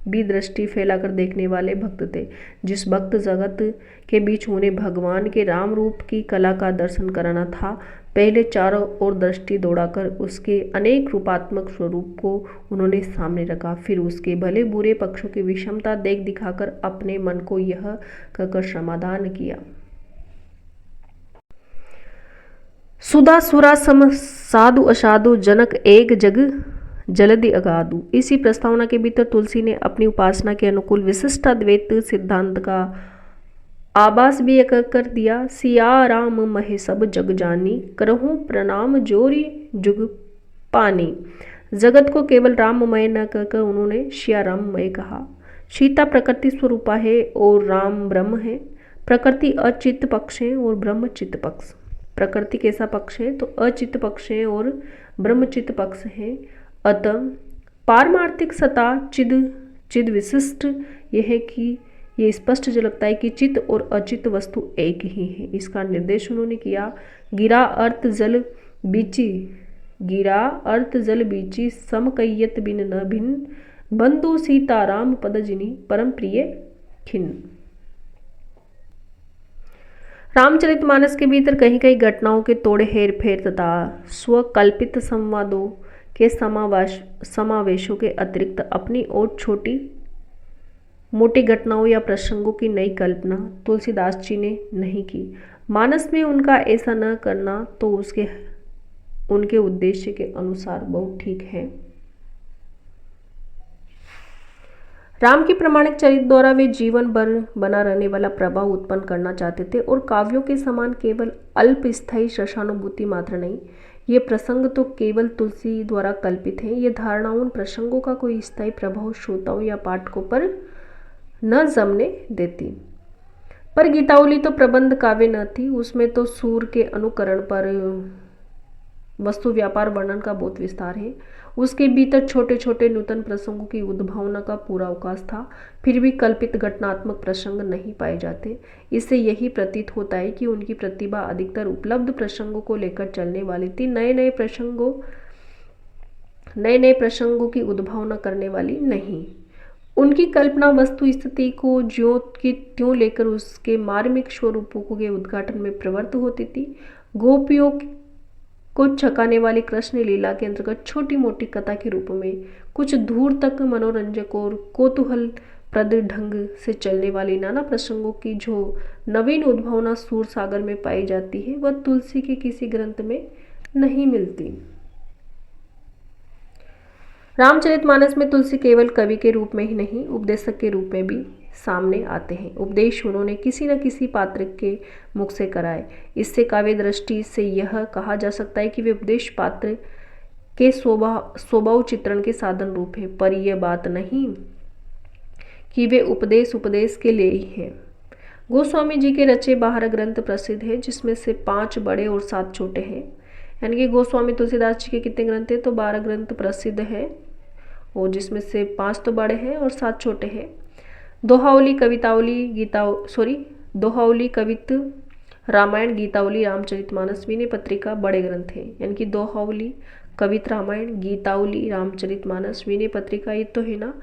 भी दृष्टि फैलाकर देखने वाले भक्त थे। जिस भक्त जगत के बीच उन्हें भगवान के राम रूप की कला का दर्शन कराना था, पहले चारों ओर दृष्टि दौड़ाकर उसके अनेक रूपात्मक स्वरूप को उन्होंने सामने रखा, फिर उसके भले बुरे पक्षों की विषमता देख दिखाकर अपने मन को यह कहकर समाधान किया, सुधा सुरा सम साधु असाधु जनक एक जग जलदि अगाधु। इसी प्रस्तावना के भीतर तुलसी ने अपनी उपासना के अनुकूल विशिष्ट अद्वैत सिद्धांत का आभास भी कर दिया। सिया राम महे सब जग जानी, करहूं प्रणाम जोरी जुग पानी। जगत को केवल राममय न कहकर उन्होंने सिया राममय कहा। सीता प्रकृति स्वरूपा है और राम ब्रह्म है। प्रकृति अचित्त पक्ष है और ब्रह्म चित्त पक्ष। प्रकृति कैसा पक्ष है तो अचित्त पक्ष है और ब्रह्म चित्त पक्ष है। अतः पारमार्थिक सत्ता चिद विशिष्ट यह है कि ये स्पष्ट झलकता है कि चित्त और अचित्त वस्तु एक ही है। इसका निर्देश उन्होंने किया। गिरा अर्थ जल बीची समकय्यत बिन न भिन्न, बंधु सीताराम पद जिनी परम प्रिय खिन्न। रामचरितमानस के भीतर कहीं कहीं घटनाओं के तोड़े हेर फेर तथा स्वकल्पित संवादों के समावेशों के अतिरिक्त अपनी और छोटी मोटी घटनाओं या प्रसंगों की नई कल्पना तुलसीदास जी ने नहीं की। मानस में उनका ऐसा न करना तो उनके उद्देश्य के अनुसार बहुत ठीक है। राम के प्रामाणिक चरित्र द्वारा वे जीवन भर बना रहने वाला प्रभाव उत्पन्न करना चाहते थे और काव्यों के समान केवल अल्प स्थायी रसानुभूति मात्र नहीं, ये प्रसंग तो केवल तुलसी द्वारा कल्पित हैं। ये धारणा उन प्रसंगों का कोई स्थायी प्रभाव श्रोताओं या पाठकों पर न जमने देती। पर गीतावली तो प्रबंध काव्य न थी, उसमें तो सूर के अनुकरण पर वस्तु व्यापार वर्णन का बहुत विस्तार है। उसके भीतर छोटे छोटे नूतन प्रसंगों की उद्भावना का पूरा अवकाश था, फिर भी कल्पित घटनात्मक प्रसंग नहीं पाए जाते। इससे यही प्रतीत होता है कि उनकी प्रतिभा अधिकतर उपलब्ध प्रसंगों को लेकर चलने वाली थी, नए नए प्रसंगों की उद्भावना करने वाली नहीं। उनकी कल्पना वस्तु स्थिति को ज्यों की त्यों लेकर उसके मार्मिक स्वरूपों के उद्घाटन में प्रवृत्त होती थी। गोपियों को छकाने वाली कृष्ण लीला के अंतर्गत छोटी मोटी कथा के रूप में कुछ दूर तक मनोरंजक और कौतूहल प्रद ढंग से चलने वाली नाना प्रसंगों की जो नवीन उद्भावना सूर सागर में पाई जाती है, वह तुलसी के किसी ग्रंथ में नहीं मिलती। रामचरितमानस में तुलसी केवल कवि के रूप में ही नहीं, उपदेशक के रूप में भी सामने आते हैं। उपदेश उन्होंने किसी न किसी पात्र के मुख से कराए। इससे काव्य दृष्टि से यह कहा जा सकता है कि वे उपदेश पात्र के स्वभाव चित्रण के साधन रूप है, पर यह बात नहीं कि वे उपदेश के लिए ही है। गोस्वामी जी के रचे 12 ग्रंथ प्रसिद्ध है, जिसमें से 5 बड़े और 7 छोटे हैं। यानी कि गोस्वामी तुलसीदास जी के कितने ग्रंथ हैं? तो 12 ग्रंथ प्रसिद्ध है, और जिसमें से 5 तो बड़े हैं और 7 छोटे हैं। दोहावली, कवित, रामायण, गीतावली, रामचरितमानस, विनय पत्रिका बड़े ग्रंथ हैं। यानी कि दोहावली, कवित, रामायण, गीतावली, रामचरितमानस, विनय पत्रिका, ये तो है ना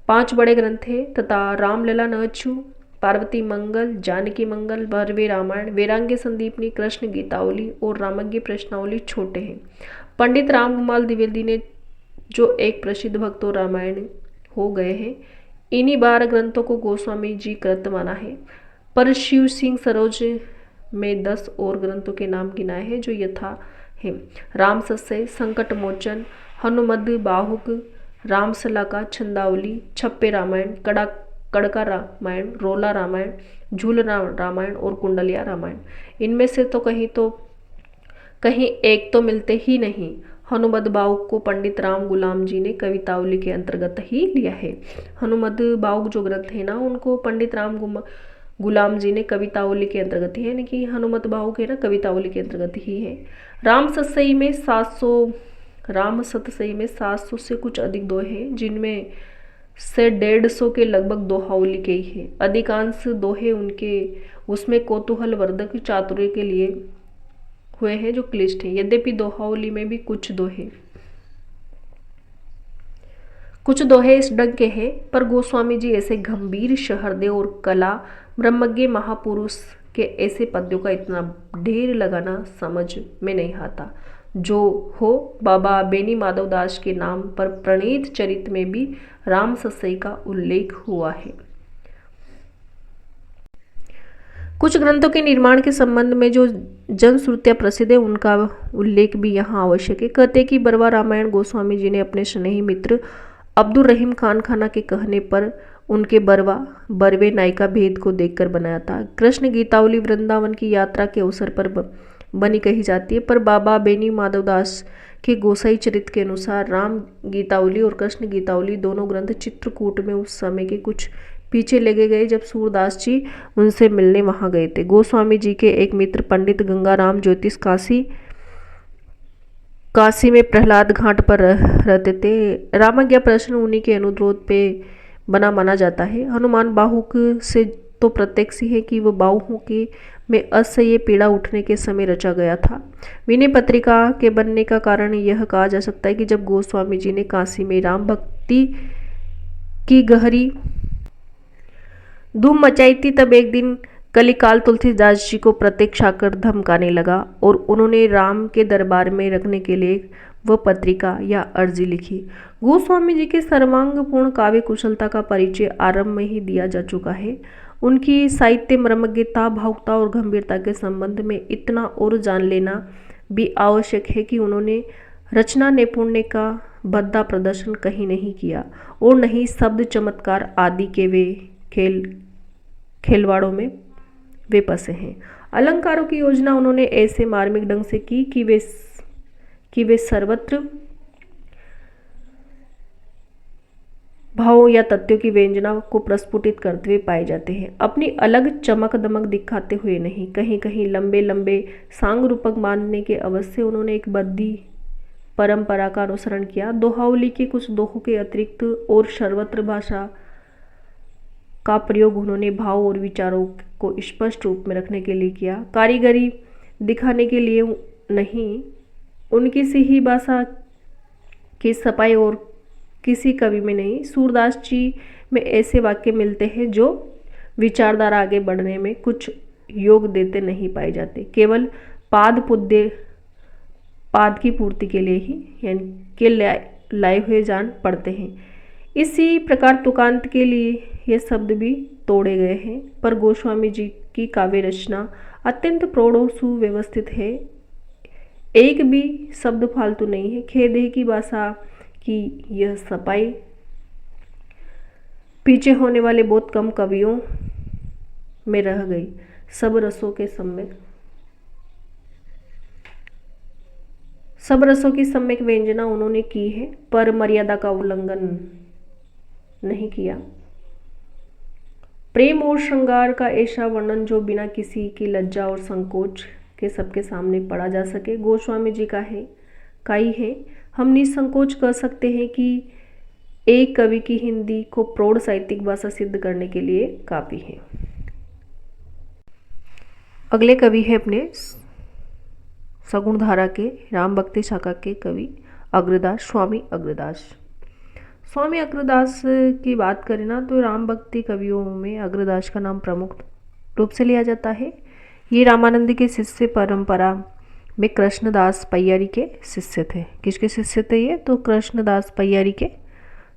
5 बड़े ग्रंथ हैं। तथा रामलला नअच्छू, पार्वती मंगल, जानकी मंगल, भरवे रामायण, वैराग्य संदीपनी, कृष्ण गीतावली और रामज्ञ प्रश्नावली छोटे हैं। पंडित राम गोपाल द्विवेदी ने जो एक प्रसिद्ध भक्त और रामायण हो गए हैं, इन्हीं 12 ग्रंथों को गोस्वामी जी कृत माना है। पर शिव सिंह सरोज में 10 और ग्रंथों के नाम गिनाए हैं, जो यथा है राम सस्सय, संकट मोचन, हनुमद बाहुक, रामसलाका, छंदावली, छप्पे रामायण, कड़का रामायण, रोला रामायण, झूल रामायण और कुंडलिया रामायण। इनमें से तो कहीं एक तो मिलते ही नहीं। हनुमद बाहुक को पंडित राम गुलाम जी ने कवितावली के अंतर्गत ही लिया है। हनुमद बाहुक जो ग्रंथ है ना, उनको पंडित राम गुलाम जी ने कवितावली के अंतर्गत ही है, यानी कि हनुमत बाहुक है ना, कवितावली के अंतर्गत ही है। राम सतसई में 700 से कुछ अधिक दोहे हैं, जिनमें से 150 के लगभग दोहावली के ही है। अधिकांश दोहे उसमें कौतूहल वर्धक चातुर्य के लिए हुए हैं, जो क्लिष्ट है। यद्यपि दोहावली में भी कुछ दोहे इस ढंग के हैं, पर गोस्वामी जी ऐसे गंभीर सहृदय और कला ब्रह्मज्ञ महापुरुष के ऐसे पद्यों का इतना ढेर लगाना समझ में नहीं आता। जो हो बाबा बेनी माधवदास के नाम पर प्रणीत चरित में भी राम सस्सई का उल्लेख हुआ है। कुछ ग्रंथों के निर्माण के संबंध में जो जनश्रुतियाँ प्रसिद्ध है, उनका उल्लेख भी यहाँ आवश्यक है। कहते कि बरवा रामायण गोस्वामी जी ने अपने स्नेही मित्र अब्दुल रहीम खान खाना के कहने पर उनके बरवे नायिका भेद को देखकर बनाया था। कृष्ण गीतावली वृंदावन की यात्रा के अवसर पर बनी कही जाती है, पर बाबा बेनी माधवदास के गोसाई चरित्र के अनुसार राम गीतावली और कृष्ण गीतावली दोनों ग्रंथ चित्रकूट में उस समय के कुछ पीछे लेगे गए, जब सूरदास जी उनसे मिलने वहां गए थे। गोस्वामी जी के एक मित्र पंडित गंगाराम ज्योतिष काशी में प्रहलाद घाट पर रहते थे। रामज्ञा प्रश्न उन्हीं के अनुरोध पे बना माना जाता है। हनुमान बाहुक से तो प्रत्यक्ष ही है कि वह बाहुओं के में असह्य पीड़ा उठने के समय रचा गया था। विनय पत्रिका के बनने का कारण यह कहा जा सकता है कि जब गोस्वामी जी ने काशी में राम भक्ति की गहरी धूम मचाई थी, तब एक दिन कलिकाल तुलसीदास जी को प्रत्यक्ष आकर धमकाने लगा और उन्होंने राम के दरबार में रखने के लिए वह पत्रिका या अर्जी लिखी। गोस्वामी जी के सर्वांगपूर्ण काव्य कुशलता का परिचय आरंभ में ही दिया जा चुका है। उनकी साहित्य मर्मज्ञता, भावुकता और गंभीरता के संबंध में इतना और जान लेना भी आवश्यक है कि उन्होंने रचना नैपुण्य का भद्दा प्रदर्शन कहीं नहीं किया और नहीं शब्द चमत्कार आदि के वे खेलवाड़ों में वे फंसे हैं। अलंकारों की योजना उन्होंने ऐसे मार्मिक ढंग से की कि वे सर्वत्र भावों या तथ्यों की व्यंजना को प्रस्फुटित करते हुए पाए जाते हैं। अपनी अलग चमक दमक दिखाते हुए नहीं, कहीं कहीं लंबे लंबे सांग रूपक बांधने के अवश्य उन्होंने एक बद्धी परंपरा का अनुसरण किया। दोहावली के कुछ दोहों के अतिरिक्त और सर्वत्र भाषा का प्रयोग उन्होंने भाव और विचारों को स्पष्ट रूप में रखने के लिए किया, कारीगरी दिखाने के लिए नहीं। उनकी सी ही भाषा की सफाई और किसी कवि में नहीं। सूरदास जी में ऐसे वाक्य मिलते हैं जो विचारधारा आगे बढ़ने में कुछ योग देते नहीं पाए जाते, केवल पाद की पूर्ति के लिए ही यानी के लाए हुए जान पड़ते हैं। इसी प्रकार तुकांत के लिए ये शब्द भी तोड़े गए हैं, पर गोस्वामी जी की काव्य रचना अत्यंत प्रौढ़ और सुव्यवस्थित है। एक भी शब्द फालतू नहीं है। खेद है कि भाषा की यह सफाई पीछे होने वाले बहुत कम कवियों में रह गई। सब रसों की सम्यक व्यंजना उन्होंने की है, पर मर्यादा का उल्लंघन नहीं किया। प्रेम और श्रृंगार का ऐसा वर्णन जो बिना किसी की लज्जा और संकोच के सबके सामने पढ़ा जा सके, गोस्वामी जी का ही है। हम निसंकोच कह सकते हैं कि एक कवि की हिंदी को प्रौढ़ साहित्यिक भाषा सिद्ध करने के लिए काफी है। अगले कवि है अपने सगुण धारा के राम भक्ति शाखा के कवि अग्रदास, स्वामी अग्रदास। स्वामी अग्रदास की बात करें ना तो राम भक्ति कवियों में अग्रदास का नाम प्रमुख रूप से लिया जाता है। ये रामानंद के शिष्य परंपरा में कृष्णदास पय्यारी के शिष्य थे। किसके शिष्य थे ये? तो कृष्णदास पय्यारी के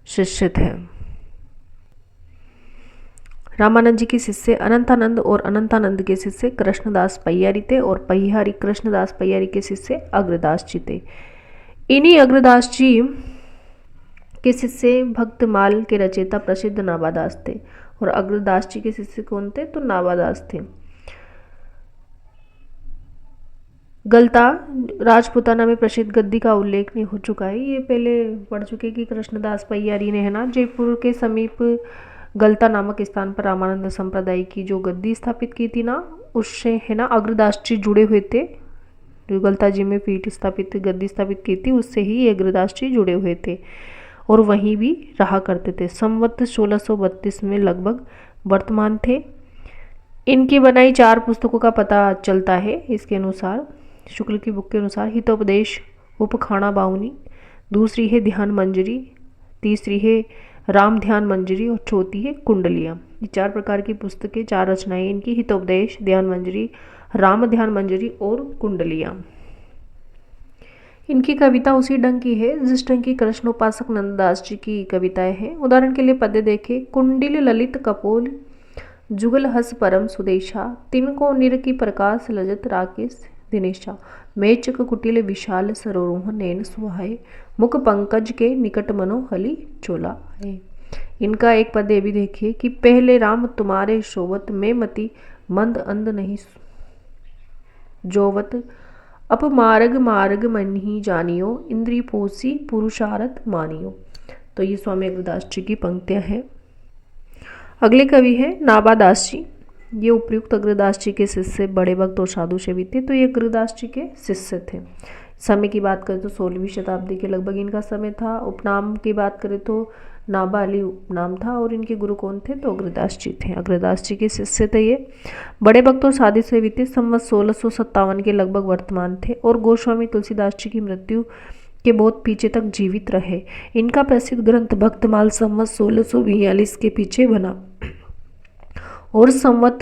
शिष्य थे। रामानंद जी के शिष्य अनंतानंद और अनंतानंद के शिष्य कृष्णदास पय्यारी थे और पय्यारी कृष्णदास पय्यारी के शिष्य अग्रदास जी थे। इन्हीं अग्रदास जी के शिष्य भक्तमाल के रचयिता प्रसिद्ध नाभादास थे। और अग्रदास जी के शिष्य कौन थे? तो नाभादास थे। गलता राजपूताना में प्रसिद्ध गद्दी का उल्लेख नहीं हो चुका है, ये पहले पढ़ चुके कि कृष्णदास पय्यारी ने है ना जयपुर के समीप गलता नामक स्थान पर रामानंद संप्रदाय की जो गद्दी स्थापित की थी ना, उससे है ना अग्रदास जी जुड़े हुए थे। जो गलता जी में पीठ स्थापित गद्दी स्थापित की थी उससे ही अग्रदास जी जुड़े हुए थे और वहीं भी रहा करते थे। संवत 1632 में लगभग वर्तमान थे। इनकी बनाई 4 पुस्तकों का पता चलता है। इसके अनुसार शुक्ल की बुक के अनुसार हितोपदेश, उपखाणा बावनी, दूसरी है ध्यान मंजरी, तीसरी है राम ध्यान मंजरी और चौथी है कुंडलियाँ। ये 4 प्रकार की पुस्तकें, 4 रचनाएं इनकी, हितोपदेश, ध्यान मंजरी, राम ध्यान मंजरी और कुंडलियाँ। इनकी कविता उसी ढंग की है जिस ढंग की कृष्णोपासक नंददास जी की कविताएं हैं। उदाहरण के लिए पद्य देखें। कुंडिल ललित कपोल जुगल हस परम सुदेशा, तिनको निर की प्रकाश लजत राकेश दिनेशा, मेचक कुटिल विशाल सरोरोह नैन सुहाए, मुख पंकज के निकट मनोहली चोला है। इनका एक पद्य भी देखिए कि पहले राम तुम्हारे शोवत, में मति मंद अंध नहीं जोवत, अप मार्ग मार्ग मन ही जानियो, इंद्री पोसी पुरुषारथ मानियो। तो ये स्वामी अग्रदास जी की पंक्तियां हैं। अगले कवि है नाभादास जी। ये उपयुक्त अग्रदास जी के शिष्य बड़े भक्त और साधु सेवी थे। तो ये अग्रदास जी के शिष्य थे। समय की बात करें तो 16वीं शताब्दी के लगभग इनका समय था। उपनाम की बात करें तो नाभा अली उपनाम था और इनके गुरु कौन थे? तो अग्रदास जी थे। अग्रदास जी के शिष्य थे ये। बड़े भक्त और साधु सेवी थे। संवत 1657 के लगभग वर्तमान थे और गोस्वामी तुलसीदास जी की मृत्यु के बहुत पीछे तक जीवित रहे। इनका प्रसिद्ध ग्रंथ भक्तमाल संवत 1642 के पीछे बना और संवत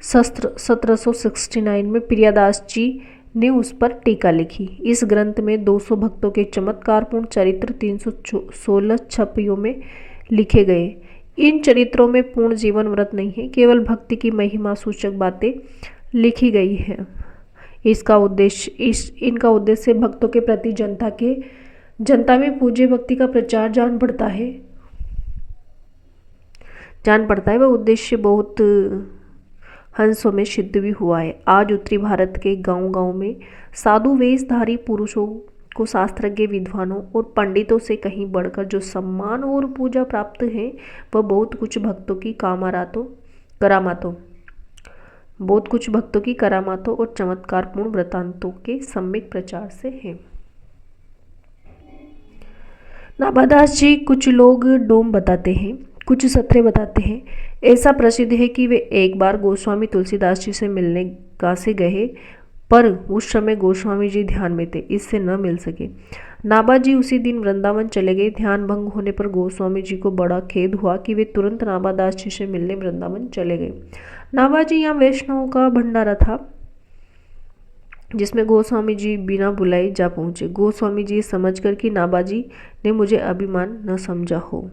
1769 में प्रियादास जी ने उस पर टीका लिखी। इस ग्रंथ में 200 भक्तों के चमत्कारपूर्ण चरित्र 316 छवियों में लिखे गए। इन चरित्रों में पूर्ण जीवन व्रत नहीं है, केवल भक्ति की महिमा सूचक बातें लिखी गई हैं। इनका उद्देश्य भक्तों के प्रति जनता में पूज्य भक्ति का प्रचार जान पड़ता है। वह उद्देश्य बहुत हंसों में सिद्ध भी हुआ है। आज उत्तरी भारत के गांव-गांव में साधु वेशधारी पुरुषों को शास्त्रज्ञ विद्वानों और पंडितों से कहीं बढ़कर जो सम्मान और पूजा प्राप्त है, वह बहुत कुछ भक्तों की करामातों और चमत्कारपूर्ण वृतांतों के सम्यक प्रचार से है। नाभादास जी कुछ लोग डोम बताते हैं, कुछ सत्रे बताते हैं। ऐसा प्रसिद्ध है कि वे एक बार गोस्वामी तुलसीदास जी से मिलने काशी गए, पर उस समय गोस्वामी जी ध्यान में थे, इससे न मिल सके। नाभा जी उसी दिन वृंदावन चले गए। ध्यान भंग होने पर गोस्वामी जी को बड़ा खेद हुआ कि वे तुरंत नाभादास जी से मिलने वृंदावन चले गए। नाभा जी यहाँ वैष्णवों का भंडारा था जिसमें गोस्वामी जी बिना बुलाए जा पहुँचे। गोस्वामी जी समझकर कि नाभा जी ने मुझे अभिमान न समझा हो,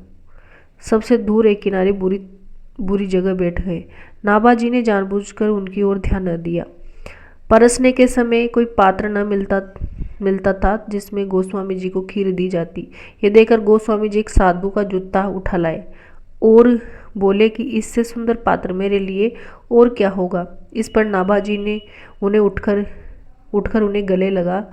सबसे दूर एक किनारे बुरी जगह बैठ गए। नाभा जी ने जानबूझकर उनकी ओर ध्यान न दिया। परसने के समय कोई पात्र न मिलता था जिसमें गोस्वामी जी को खीर दी जाती। ये देखकर गोस्वामी जी एक साधु का जूता उठा लाए और बोले कि इससे सुंदर पात्र मेरे लिए और क्या होगा। इस पर नाभाजी ने उन्हें उठकर उन्हें गले लगा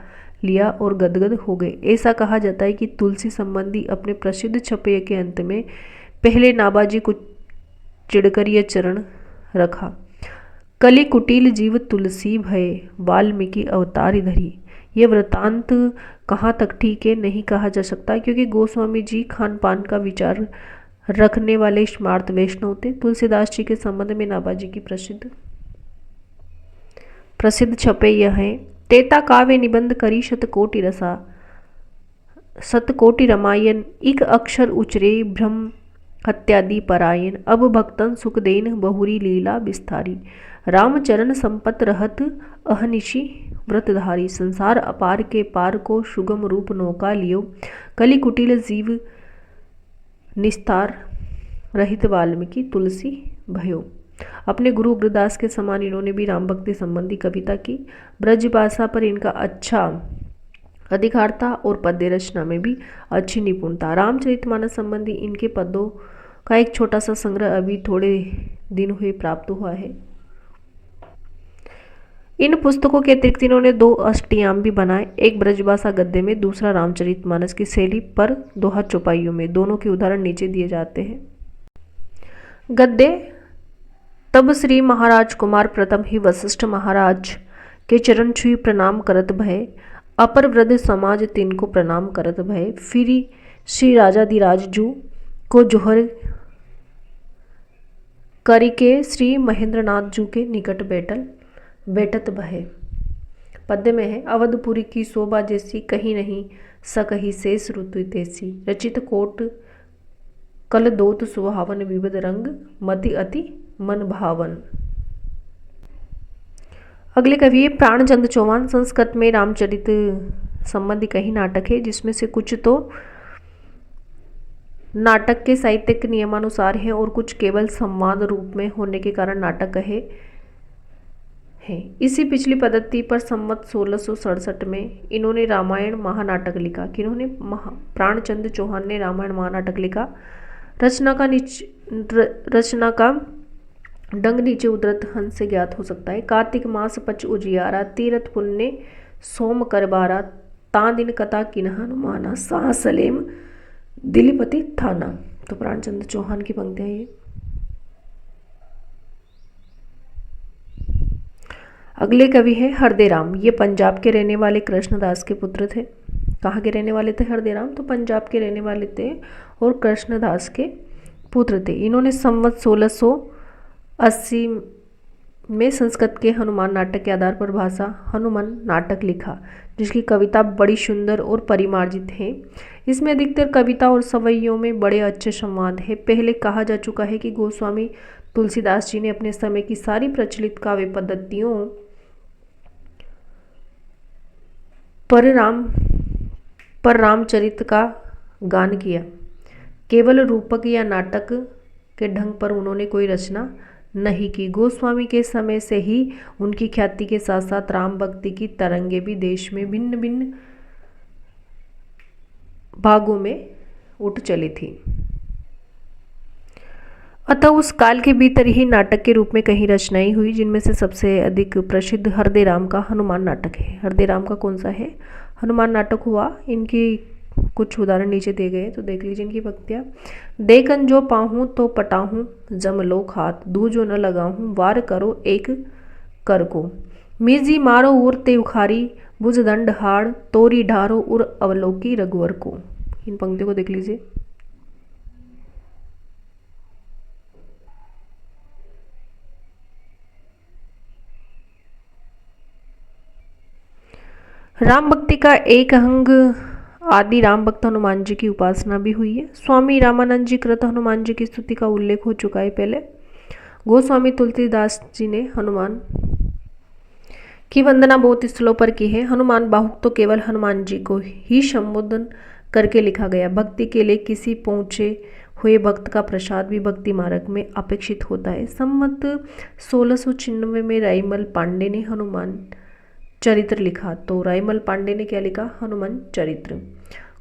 लिया और गदगद हो गए। ऐसा कहा जाता है कि तुलसी संबंधी अपने प्रसिद्ध छपे के अंत में पहले नाभाजी को चिढ़कर यह चरण रखा, कलि कुटिल जीव तुलसी भय वाल्मीकि अवतार धरी। यह वृतांत कहाँ तक ठीक है नहीं कहा जा सकता, क्योंकि गोस्वामी जी खान पान का विचार रखने वाले स्मार्त वैष्णव थे। तुलसीदास जी के संबंध में नाभाजी की प्रसिद्ध छपे यह हैं। तेता काव्य निबंध करी शतकोटि रसा, शतकोटि रामायण इक अक्षर उचरे ब्रह्म हत्यादि परायण। अब भक्तन सुख देन बहुरी लीला विस्तारी, रामचरण संपत रहत अहनिशि व्रतधारी। संसार अपार के पार को सुगम रूप नौका लियो, कलि कुटिल जीव निस्तार रहित वाल्मीकि तुलसी भयो। अपने गुरु उग्रदास के समान इन्होंने भी राम भक्ति संबंधी कविता की। ब्रज भाषा पर इनका अच्छा अधिकार था और पद्य रचना में भी अच्छी निपुणता। रामचरितमानस संबंधी इनके पदों का एक छोटा सा संग्रह अभी थोड़े दिन हुए प्राप्त हुआ है। इन पुस्तकों के अतिरिक्त इन्होंने 2 अष्टयाम भी बनाए, एक ब्रजभाषा गद्य में, दूसरा रामचरितमानस की शैली पर दोहा चौपाइयों में। दोनों के उदाहरण नीचे दिए जाते हैं। गद्य तब श्री महाराज कुमार प्रथम ही वशिष्ठ महाराज के चरण छुई प्रणाम करत भय, अपर वृद्ध समाज तिनको प्रणाम करत भय। फिर श्री राजाधिराज जू को जोहर करिके श्री महेंद्रनाथ जू के निकट बैठत भय। पद्य में है, अवधपुरी की शोभा जैसी कहीं नहीं, सकही शेष ऋतु तैसी। रचित कोट कल दोत सुहावन, विविध रंग मति अति मन भावन। अगले कवि प्राणचंद चौहान। संस्कृत में रामचरित संबंधी कई नाटक है, जिसमें से कुछ तो नाटक के साहित्यिक नियमानुसार है और कुछ केवल संवाद रूप में होने के कारण नाटक कहे हैं। इसी पिछली पद्धति पर संवत 1667 में इन्होंने रामायण महानाटक लिखा। किन्होंने प्राणचंद चौहान ने रामायण महानाटक लिखा। रचना का डंग नीचे उद्धृत हंस से ज्ञात हो सकता है। कार्तिक मास पच उजियारा, तीरथ पुण्य सोम करबारा, ता दिन कथा किन्ह हनुमाना, शाह सलेम दिलीपति थाना। तो प्राणचंद चौहान की पंक्तियां ये। अगले कवि है हरदे राम। ये पंजाब के रहने वाले कृष्णदास के पुत्र थे। कहाँ के रहने वाले थे हरदे राम? तो पंजाब के रहने वाले थे और कृष्णदास के पुत्र थे। इन्होंने संवत 1680 में संस्कृत के हनुमान नाटक के आधार पर भाषा हनुमान नाटक लिखा, जिसकी कविता बड़ी सुंदर और परिमार्जित है। इसमें अधिकतर कविता और सवैयों में बड़े अच्छे संवाद है। पहले कहा जा चुका है कि गोस्वामी तुलसीदास जी ने अपने समय की सारी प्रचलित काव्य पद्धतियों पर रामचरित का गान किया। केवल रूपक या नाटक के ढंग पर उन्होंने कोई रचना नहीं की। गोस्वामी के समय से ही उनकी ख्याति के साथ साथ राम भक्ति की तरंगे भी देश में भिन्न भिन्न भागों में उठ चली थी। अतः उस काल के भीतर ही नाटक के रूप में कई रचनाएं हुई, जिनमें से सबसे अधिक प्रसिद्ध हरदे राम का हनुमान नाटक है। हरदे राम का कौन सा है? हनुमान नाटक हुआ। इनकी कुछ उदाहरण नीचे दिए गए, तो देख लीजिए इनकी पंक्तियां। देखन जो पाहूं तो पटाहूं, जम लो खात, दू जो न लगाहूं, वार करो एक कर को। मिर्जी मारो उर ते उखारी, भुज दंड हाड़, तोरी ढारो उर अवलोकी रघुवर को। इन पंक्तियों को देख लीजिए। राम भक्ति का एक अंग आदि राम भक्त हनुमान जी की उपासना भी हुई है। स्वामी रामानंद जी कृत हनुमान जी की स्तुति का उल्लेख हो चुका है पहले। गोस्वामी तुलसीदास जी ने हनुमान की वंदना बहुत स्थलों पर की है। हनुमान बाहुक तो केवल हनुमान जी को ही संबोधन करके लिखा गया। भक्ति के लिए किसी पहुँचे हुए भक्त का प्रसाद भी भक्ति मार्ग में अपेक्षित होता है। संवत 1696 में राईमल पांडे ने हनुमान चरित्र लिखा। तो राईमल पांडे ने क्या लिखा? हनुमान चरित्र।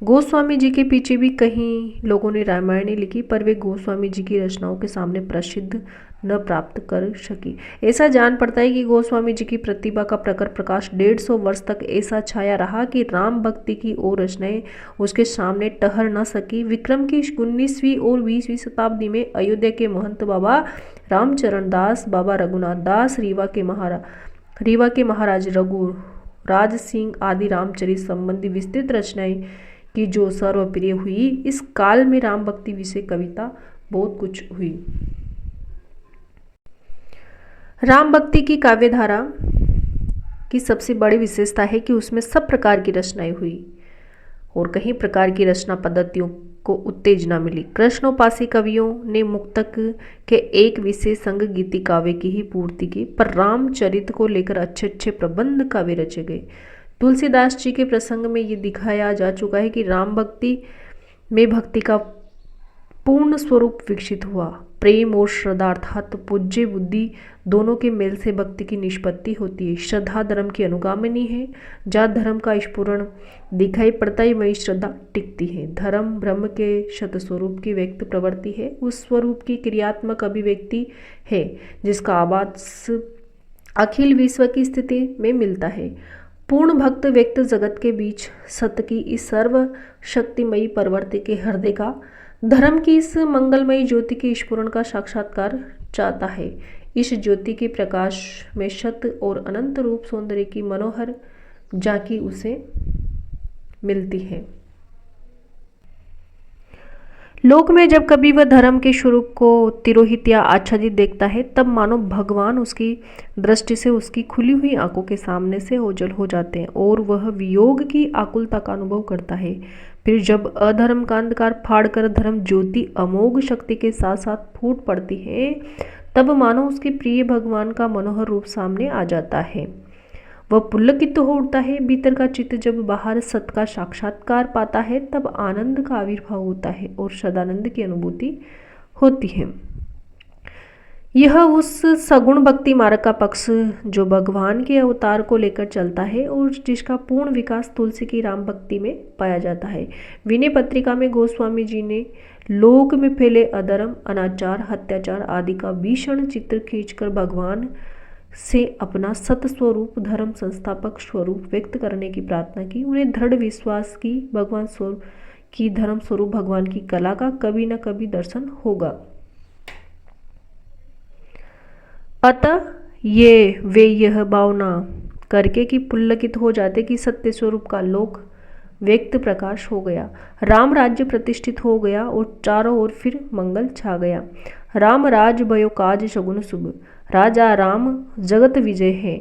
गोस्वामी जी के पीछे भी कई लोगों ने रामायण लिखी, पर वे गोस्वामी जी की रचनाओं के सामने प्रसिद्ध न प्राप्त कर सकी। ऐसा जान पड़ता है कि गोस्वामी जी की प्रतिभा का प्रखर प्रकाश 150 वर्ष तक ऐसा छाया रहा कि राम भक्ति की और रचनाएं उसके सामने ठहर न सकी। विक्रम की 19वीं और 20वीं शताब्दी में अयोध्या के महंत बाबा रामचरण दास, बाबा रघुनाथ दास, रीवा के महाराज रघु राज सिंह आदि रामचरित संबंधी विस्तृत रचनाएं की जो सर्वप्रिय हुई। इस काल में राम भक्ति विषय कविता बहुत कुछ हुई। राम भक्ति की काव्यधारा की सबसे बड़ी विशेषता है कि उसमें सब प्रकार की रचनाएं हुई और कई प्रकार की रचना पद्धतियों को उत्तेजना मिली। कृष्णोपासी कवियों ने मुक्तक के एक विशेष संग गीति काव्य की ही पूर्ति की, पर रामचरित को लेकर अच्छे अच्छे प्रबंध काव्य रचे गए। तुलसीदास जी के प्रसंग में ये दिखाया जा चुका है कि राम भक्ति में भक्ति का पूर्ण स्वरूप विकसित हुआ। प्रेम और श्रद्धा अर्थात पूज्य बुद्धि दोनों के मेल से भक्ति की निष्पत्ति होती है। श्रद्धा धर्म की अनुगामिनी है। जहाँ धर्म का स्फुरण दिखाई पड़ता है वहीं श्रद्धा टिकती है। धर्म ब्रह्म के शत स्वरूप की व्यक्त प्रवृत्ति है, उस स्वरूप की क्रियात्मक अभिव्यक्ति है जिसका आभास अखिल विश्व की स्थिति में मिलता है। पूर्ण भक्त व्यक्त जगत के बीच सत्य की इस सर्व शक्तिमयी प्रवृत्ति के हृदय का, धर्म की इस मंगलमयी ज्योति के स्फुरण का साक्षात्कार चाहता है। इस ज्योति के प्रकाश में सत्य और अनंत रूप सौंदर्य की मनोहर झांकी उसे मिलती है। लोक में जब कभी वह धर्म के स्वरूप को तिरोहित या आच्छादित देखता है, तब मानो भगवान उसकी दृष्टि से उसकी खुली हुई आंखों के सामने से ओझल हो जाते हैं और वह वियोग की आकुलता का अनुभव करता है। फिर जब अधर्म का अंधकार फाड़कर धर्म ज्योति अमोघ शक्ति के साथ साथ फूट पड़ती है, तब मानो उसके प्रिय भगवान का मनोहर रूप सामने आ जाता है। वह पुलकित हो उठता है। भीतर का चित्त जब बाहर सत्य का साक्षात्कार पाता है, तब आनंद का आविर्भाव होता है और सदानंद की अनुभूति होती है। यह उस सगुण भक्ति मार्ग का पक्ष जो भगवान के अवतार को लेकर चलता है और जिसका पूर्ण विकास तुलसी की राम भक्ति में पाया जाता है। विनय पत्रिका में गोस्वामी जी ने लोक में फैले अधर्म, अनाचार, अत्याचार आदि का भीषण चित्र खींचकर भगवान से अपना सत स्वरूप, धर्म संस्थापक स्वरूप व्यक्त करने की प्रार्थना की। उन्हें दृढ़ विश्वास की भगवान स्वरूप की धर्म स्वरूप भगवान की कला का कभी न कभी दर्शन होगा। अतः वे यह भावना करके कि पुलकित हो जाते कि सत्य स्वरूप का लोक व्यक्त प्रकाश हो गया, राम राज्य प्रतिष्ठित हो गया और चारों ओर फिर मंगल छा गया। राम राज भयो काज सगुन शुभ, राजा राम जगत विजय है,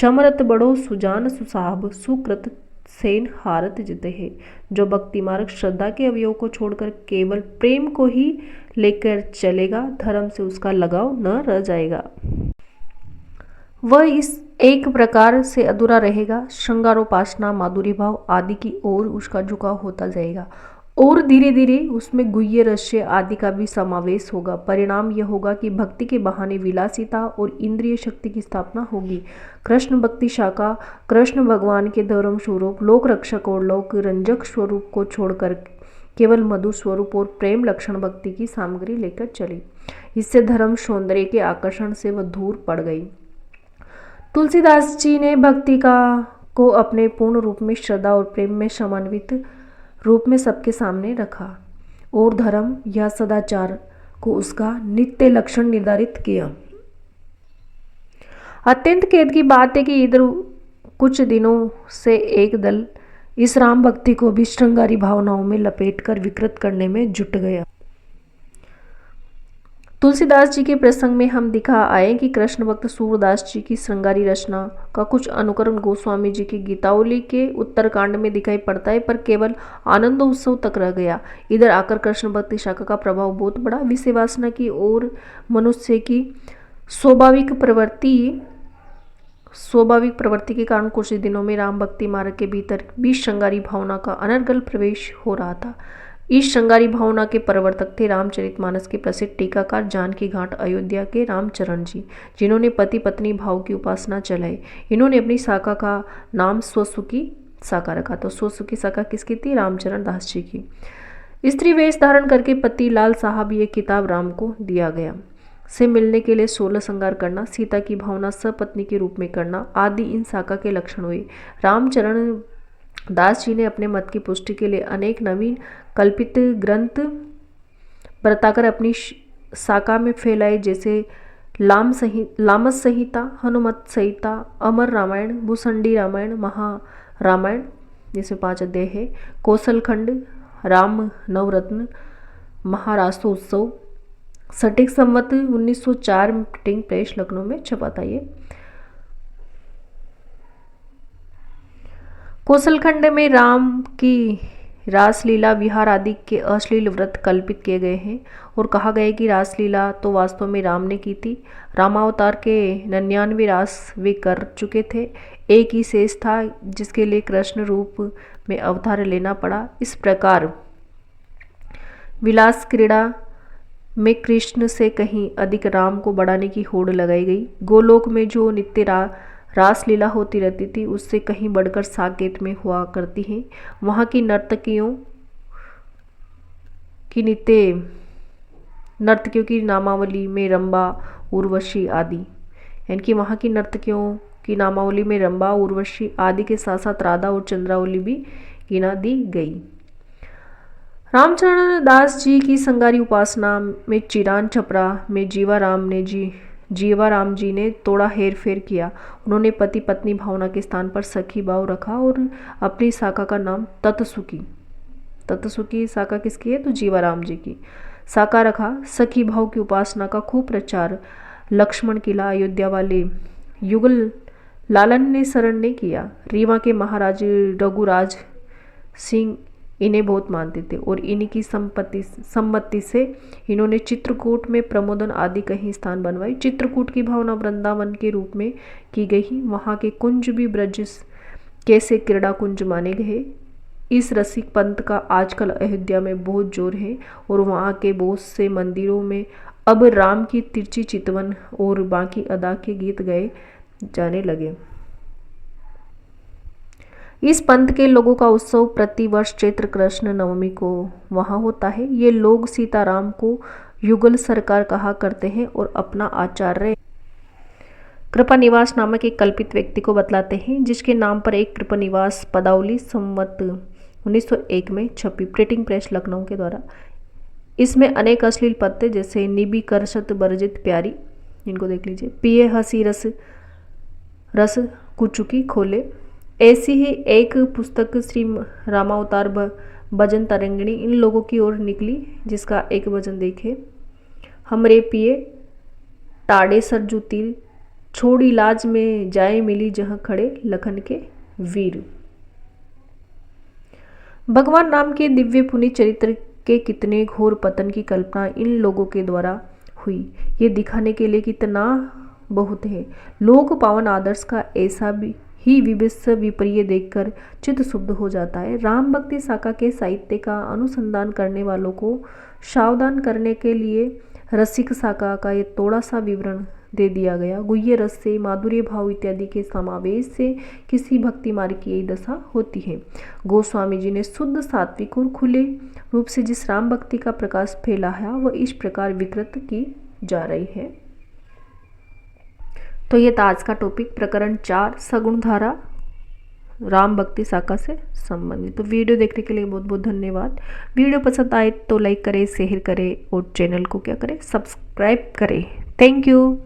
समरत बड़ो सुजान सुसाब, सुकृत सेन हारत जिते है। जो भक्ति मार्ग श्रद्धा के अवयव को छोड़कर केवल प्रेम को ही लेकर चलेगा, धर्म से उसका लगाव न रह जाएगा। वह इस एक प्रकार से अधूरा रहेगा। श्रृंगारोपासना, माधुरी भाव आदि की ओर उसका झुकाव होता जाएगा और धीरे धीरे उसमें गुह्य रहस्य आदि का भी समावेश होगा। परिणाम यह होगा कि भक्ति के बहाने विलासिता और इंद्रिय शक्ति की स्थापना होगी। कृष्ण भक्ति शाखा कृष्ण भगवान के धर्म स्वरूप, लोक रक्षक और लोक रंजक स्वरूप को छोड़कर केवल मधुर स्वरूप और प्रेम लक्षण भक्ति की सामग्री लेकर चली। इससे धर्म सौंदर्य के आकर्षण से वह दूर पड़ गई। तुलसीदास जी ने भक्ति को अपने पूर्ण रूप में श्रद्धा और प्रेम में समन्वित रूप में सबके सामने रखा और धर्म या सदाचार को उसका नित्य लक्षण निर्धारित किया। अत्यंत खेद की बात है कि इधर कुछ दिनों से एक दल इस राम भक्ति को भी श्रृंगारी भावनाओं में लपेटकर विकृत करने में जुट गया। तुलसीदास जी के प्रसंग में हम दिखा आए कि कृष्ण भक्त सूरदास जी की श्रृंगारी रचना का कुछ अनुकरण गोस्वामी जी की गीतावली के उत्तरकांड में दिखाई पड़ता है, पर केवल आनंद उत्सव तक रह गया। इधर आकर कृष्ण भक्ति शाखा का प्रभाव बहुत बड़ा। विषय वासना की और मनुष्य की स्वाभाविक प्रवृत्ति के कारण कुछ दिनों में राम भक्ति मार्ग के भीतर भी श्रृंगारी भावना का अनर्गल प्रवेश हो रहा था। इस श्रृंगारी भावना के प्रवर्तक थे रामचरितमानस के प्रसिद्ध टीकाकार जानकी घाट अयोध्या के रामचरण जी, जिन्होंने पति पत्नी भाव की उपासना चलाई। इन्होंने अपनी शाखा का नाम स्वसुखी साका रखा। तो सोसुकी साका किसकी थी? रामचरण दास जी की। स्त्री वेश धारण करके पति लाल साहब ये किताब राम को दिया गया। से मिलने के लिए 16 श्रृंगार करना, सीता की भावना सपत्नी के रूप में करना आदि इन साका के लक्षण हुए। रामचरण दास जी ने अपने मत की पुष्टि के लिए अनेक नवीन कल्पित ग्रंथ बरताकर अपनी साका में फैलाए, जैसे लामस संहिता, हनुमत संहिता, अमर रामायण, भूसंडी रामायण, महारामायण जिसमें 5 अध्याय है, कौशल खंड, राम नवरत्न, महाराष्ट्रोत्सव। सटीक संवत 1904 में प्रिंटिंग प्रेस लखनऊ में छपा था ये। कौशल खंड में राम की रासलीला विहार आदि के अश्लील व्रत कल्पित किए गए हैं और कहा गया है कि रासलीला तो वास्तव में राम ने की थी। रामावतार के 99 रास वे कर चुके थे, एक ही शेष था जिसके लिए कृष्ण रूप में अवतार लेना पड़ा। इस प्रकार विलास क्रीड़ा में कृष्ण से कहीं अधिक राम को बढ़ाने की होड़ लगाई गई। गोलोक में जो नित्य रासलीला होती रहती थी उससे कहीं बढ़कर साकेत में हुआ करती हैं। वहाँ की नर्तकियों की नामावली में रंबा, उर्वशी आदि, यानी कि वहाँ की नर्तकियों की नामावली में रंबा, उर्वशी आदि के साथ साथ राधा और चंद्रावली भी गिना दी गई। रामचरण दास जी की संगारी उपासना में चिरान छपरा में जीवाराम जी ने थोड़ा हेर फेर किया। उन्होंने पति पत्नी भावना के स्थान पर सखी भाव रखा और अपनी साका का नाम तत्सुकी साका किसकी है? तो जीवाराम जी की साका रखा। सखी भाव की उपासना का खूब प्रचार लक्ष्मण किला अयोध्या वाले युगल लालन ने शरण ने किया। रीवा के महाराज रघुराज सिंह इन्हें बहुत मानते थे और इन्हीं की सम्मति से इन्होंने चित्रकूट में प्रमोदन आदि कहीं स्थान बनवाई। चित्रकूट की भावना वृंदावन के रूप में की गई। वहाँ के कुंज भी ब्रज कैसे क्रीड़ा कुंज माने गए। इस रसिक पंथ का आजकल अयोध्या में बहुत जोर है और वहाँ के बहुत से मंदिरों में अब राम की तिरछी चितवन और बाकी अदा के गीत गाए जाने लगे। इस पंथ के लोगों का उत्सव प्रतिवर्ष चैत्र कृष्ण नवमी को वहाँ होता है। ये लोग सीताराम को युगल सरकार कहा करते हैं और अपना आचार्य कृपानिवास नामक एक कल्पित व्यक्ति को बतलाते हैं, जिसके नाम पर एक कृपानिवास पदावली संवत 1901 में छपी प्रिंटिंग प्रेस लखनऊ के द्वारा। इसमें अनेक अश्लील पद थे, जैसे निबी करशत बरजित प्यारी, इनको देख लीजिए, पिए हसी रस कुचुकी खोले। ऐसी ही एक पुस्तक श्री रामावतार भजन तरंगिणी इन लोगों की ओर निकली, जिसका एक भजन देखे, हमरे पिए टाड़े सरजू तीर, छोड़ी लाज में जाए मिली जहाँ खड़े लखन के वीर। भगवान राम के दिव्य पुनीत चरित्र के कितने घोर पतन की कल्पना इन लोगों के द्वारा हुई, ये दिखाने के लिए कितना बहुत है। लोक पावन आदर्श का ऐसा भी ही विभत्स विपर्य देखकर चित्त शुद्ध हो जाता है। राम भक्ति साका के साहित्य का अनुसंधान करने वालों को सावधान करने के लिए रसिक साका का ये थोड़ा सा विवरण दे दिया गया। गुह्य रस से, माधुर्य भाव इत्यादि के समावेश से किसी भक्ति मार्ग की यही दशा होती है। गोस्वामी जी ने शुद्ध सात्विक और खुले रूप से जिस राम भक्ति का प्रकाश फैलाया वह इस प्रकार विकृत की जा रही है। तो ये था आज का टॉपिक, प्रकरण 4 सगुण धारा राम भक्ति साका से संबंधित। तो वीडियो देखने के लिए बहुत बहुत धन्यवाद। वीडियो पसंद आए तो लाइक करें, शेयर करें और चैनल को क्या करें, सब्सक्राइब करें। Thank you.